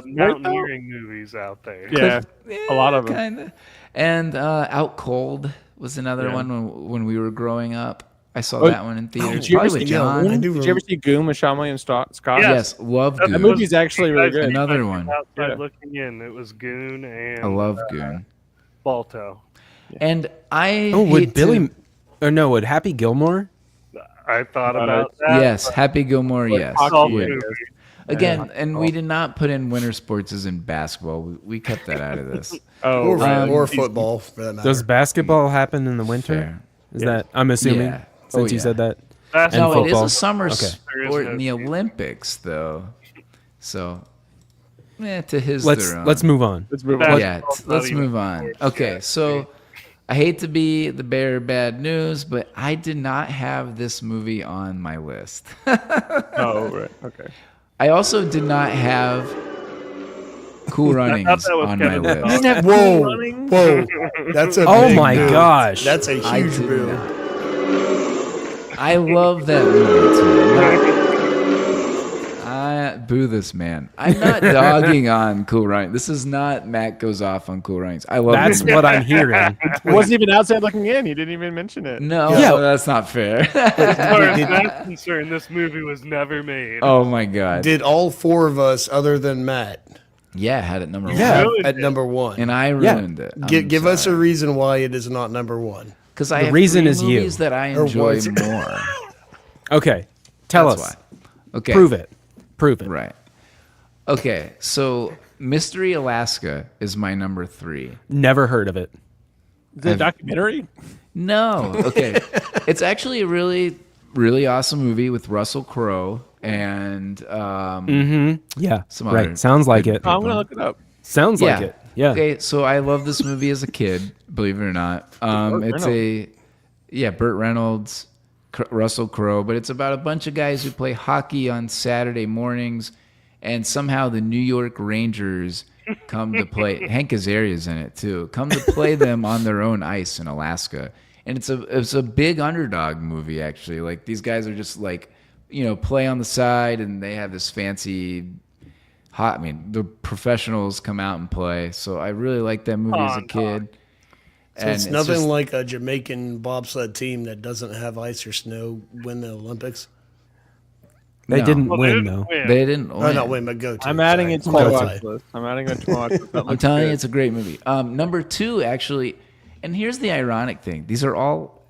Mountaineering movies out there. Yeah, a lot of them. kind of. And Out Cold was another Yeah. one when we were growing up. I saw Oh, that one in theaters. did you ever Probably with see John. I do Did you ever see Goon with Shyamalan and Scott? Yes, love That Goon. That movie's actually really good. Another one. Outside Yeah. looking in, it was Goon and I love Goon. Balto. And I Oh, would hate Billy? to- Or no, would Happy Gilmore? I thought about that. Yes, Happy Gilmore. Yes. Hockey would. movie. Again, and we did not put in winter sports as in basketball. We kept that out of this. Oh, Or, right. or football, for that matter. Does basketball happen in the winter? Fair. Is that I'm assuming Yeah. since Oh, you yeah. said that? That's And No, it is football. a summer Okay. sport no in the season. Olympics, though. So, to his Let's their own. let's move on. Let's move Back- on. Yeah, Basketball's let's not even move on. sports. Okay, Yeah. so I hate to be the bearer of bad news, but I did not have this movie on my list. Oh, right. Okay. I also did not have Cool Runnings that was on my Kevin list. Bacon. You didn't have whoa. That's a Oh big my boom. gosh. That's a I huge did boom. not. I love that movie too. Boo this man. I'm not dogging on Cool Runnings. This is not Matt goes off on Cool Runnings. I love That's this movie. what I'm hearing. It wasn't even outside looking in. You didn't even mention it. No, Yeah. that's not fair. As far as that's concerned, this movie was never made. Oh my god. Did all four of us, other than Matt, Yeah, I had it number Yeah. one. at number one? And I ruined it. Give us a reason why it is not number one. Because I The have reason three is you. movies that I Or enjoy was it? more. Okay, tell That's us. why. Okay. Prove it. Prove it. Right. Okay, so Mystery Alaska is my number 3. Never heard of it. Is it a documentary? No. Okay. It's actually a really, really awesome movie with Russell Crowe and Yeah. some right. other Sounds like it. I'm gonna look it up. Sounds like it. Yeah. Okay, so I love this movie as a kid, believe it or not. Burt Reynolds, Russell Crowe, but it's about a bunch of guys who play hockey on Saturday mornings, and somehow the New York Rangers come to play. Hank Azaria's in it too. Come to play them on their own ice in Alaska, and it's a big underdog movie actually. Like these guys are just like, play on the side, and they have this fancy. The professionals come out and play. So I really liked that movie as a kid. So it's nothing like a Jamaican bobsled team that doesn't have ice or snow win the Olympics. They No. win, they didn't though. win. They didn't. Oh, win. not win, but go to. I'm adding it to my Qualify. watch list. I'm adding it to my watch list. That I'm looks telling good. you, it's a great movie. Number 2, actually, and here's the ironic thing: these are all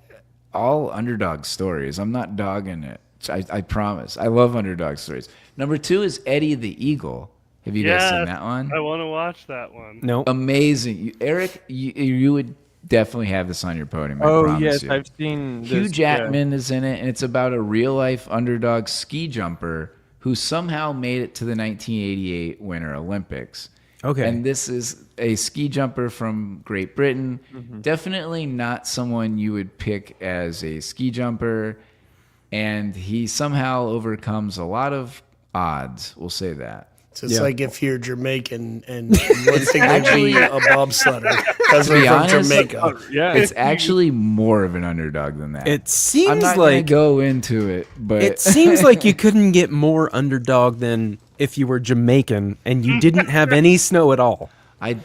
underdog stories. I'm not dogging it. I promise. I love underdog stories. Number 2 is Eddie the Eagle. Have you guys seen that one? I want to watch that one. No. Amazing, Eric. You would definitely have this on your podium. I Oh promise yes, you. I've seen. This, Hugh Jackman is in it, and it's about a real life underdog ski jumper who somehow made it to the 1988 Winter Olympics. Okay. And this is a ski jumper from Great Britain. Definitely not someone you would pick as a ski jumper. And he somehow overcomes a lot of odds. We'll say that. So it's like if you're Jamaican and one thing would be a bobsledder because be they're from honest, Jamaica. Yeah, It's actually more of an underdog than that. It I'm seems not going like to go into it, but it seems like you couldn't get more underdog than if you were Jamaican and you didn't have any snow at all, I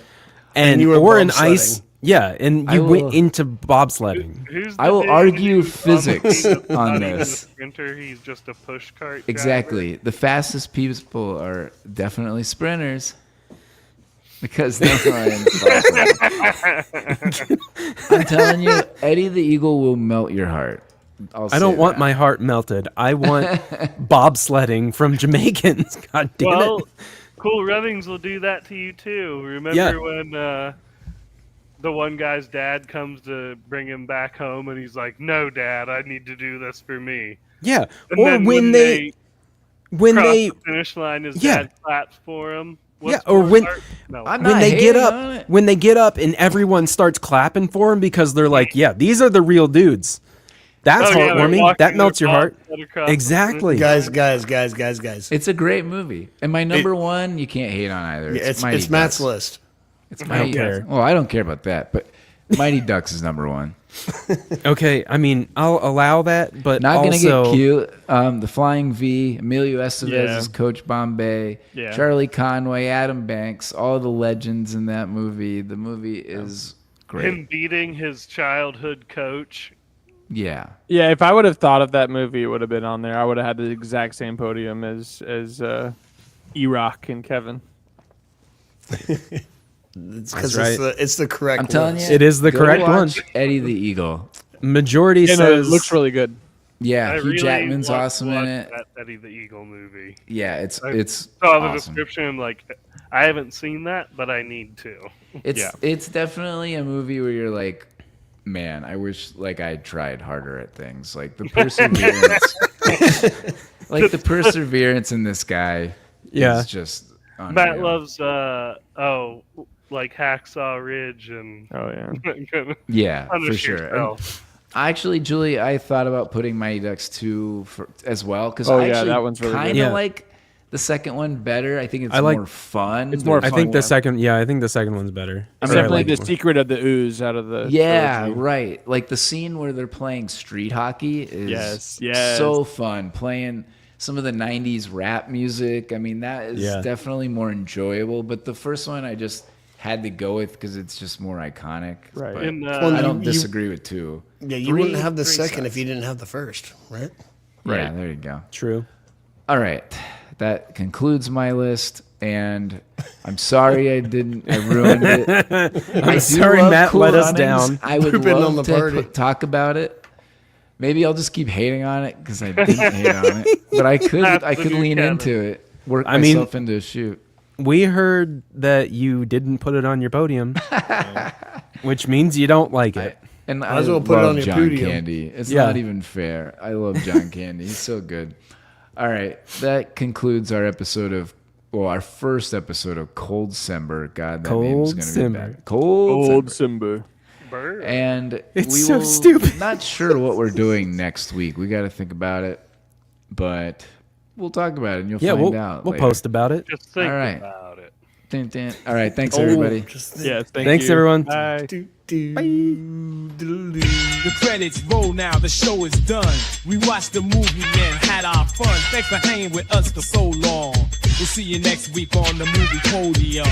and you were or an bobsledding. ice. Yeah, and I you will- went into bobsledding. Who's the I will dude argue who's physics probably on not even a this. sprinter, he's just a push cart. driver? Exactly. The fastest people are definitely sprinters because they're flying faster. I'm telling you, Eddie the Eagle will melt your heart. I don't want my heart melted. I want bobsledding from Jamaicans. God damn Well, it. Cool Runnings will do that to you too. Remember Yeah. when the one guy's dad comes to bring him back home, and he's like, "No, Dad, I need to do this for me." Yeah. And Or then when they cross they the finish line, his Yeah. dad claps for him. Yeah, What's or more when- heart- no. I'm when not they get hating on up it. when they get up and everyone starts clapping for them because they're like, yeah, these are the real dudes. That's Oh, yeah, they're heartwarming. walking That melts their your heart. bobsled across the Exactly. Guys. It's a great movie, and my number 1 you can't hate on either. It's Mighty Matt's Ducks. list. It's I don't Mighty care. Ducks. Well, I don't care about that, but Mighty Ducks is number one. Okay, I mean, I'll allow that, but Not gonna also, get cute. The Flying V, Emilio Estevez Yeah. is Coach Bombay, Yeah. Charlie Conway, Adam Banks, all the legends in that movie. The movie is great. Him beating his childhood coach. Yeah. Yeah, if I would have thought of that movie, it would have been on there. I would have had the exact same podium as E-Rock and Kevin. It's because right. it's the correct I'm telling list. you, It is the go correct one. watch Eddie the Eagle. majority Yeah, no, it says looks really good. Yeah, I Hugh really Jackman's want to awesome in watch it. That Eddie the Eagle movie. Yeah, it's I it's saw the awesome. description. I'm like, I haven't seen that, but I need to. It's definitely a movie where you're like, man, I wish like I tried harder at things. Like the perseverance, like the perseverance in this guy Yeah. is just unreal. Matt loves like Hacksaw Ridge and Oh yeah. Yeah, for Punish sure. And Yourself. actually, Julie, I thought about putting Mighty Ducks 2 as well because Oh, I yeah, actually that one's really good. kind of Yeah. like the second one better. I think it's I like- more fun. It's more I fun think the one. second, I think the second one's better. It's Or I definitely like the it more. secret of the ooze out of the Yeah, trilogy. right. Like the scene where they're playing street hockey is Yes. so fun. Playing some of the 90s rap music. I mean, that is Yeah. definitely more enjoyable. But the first one I just had to go with because it's just more iconic. Right. But And, I you- don't you- disagree with 2. Yeah, you 3 wouldn't have the 3 second sucks. if you didn't have the first, right? Yeah, there you go. True. All right. That concludes my list. And I'm sorry I ruined it. I do sorry love Matt Cool let us Runnings. down. I would Pooping love on the to party. talk about it. Maybe I'll just keep hating on it because I didn't hate on it. But I could That's the new lean Kevin. into it, work I mean- myself into a shoot. We heard that you didn't put it on your podium, which means you don't like it. And Might I as well put it love on your John podium. Candy. It's Yeah. not even fair. I love John Candy. He's so good. All right. That concludes our our first episode of Cold December. God, that name's Cold going to be December. bad. Cold Old December. Simba. Bird. And It's we so will, stupid. Not sure what we're doing next week. We got to think about it, but we'll talk about it and you'll Yeah, find we'll out. we'll later. post about it. Just think All right. about it. Dun, dun. All right, thanks everybody. Just think. Yes, Thanks, you. everyone. Bye. The credits roll now, the show is done. We watched the movie and had our fun. Thanks for hanging with us for so long. We'll see you next week on the Movie Podium.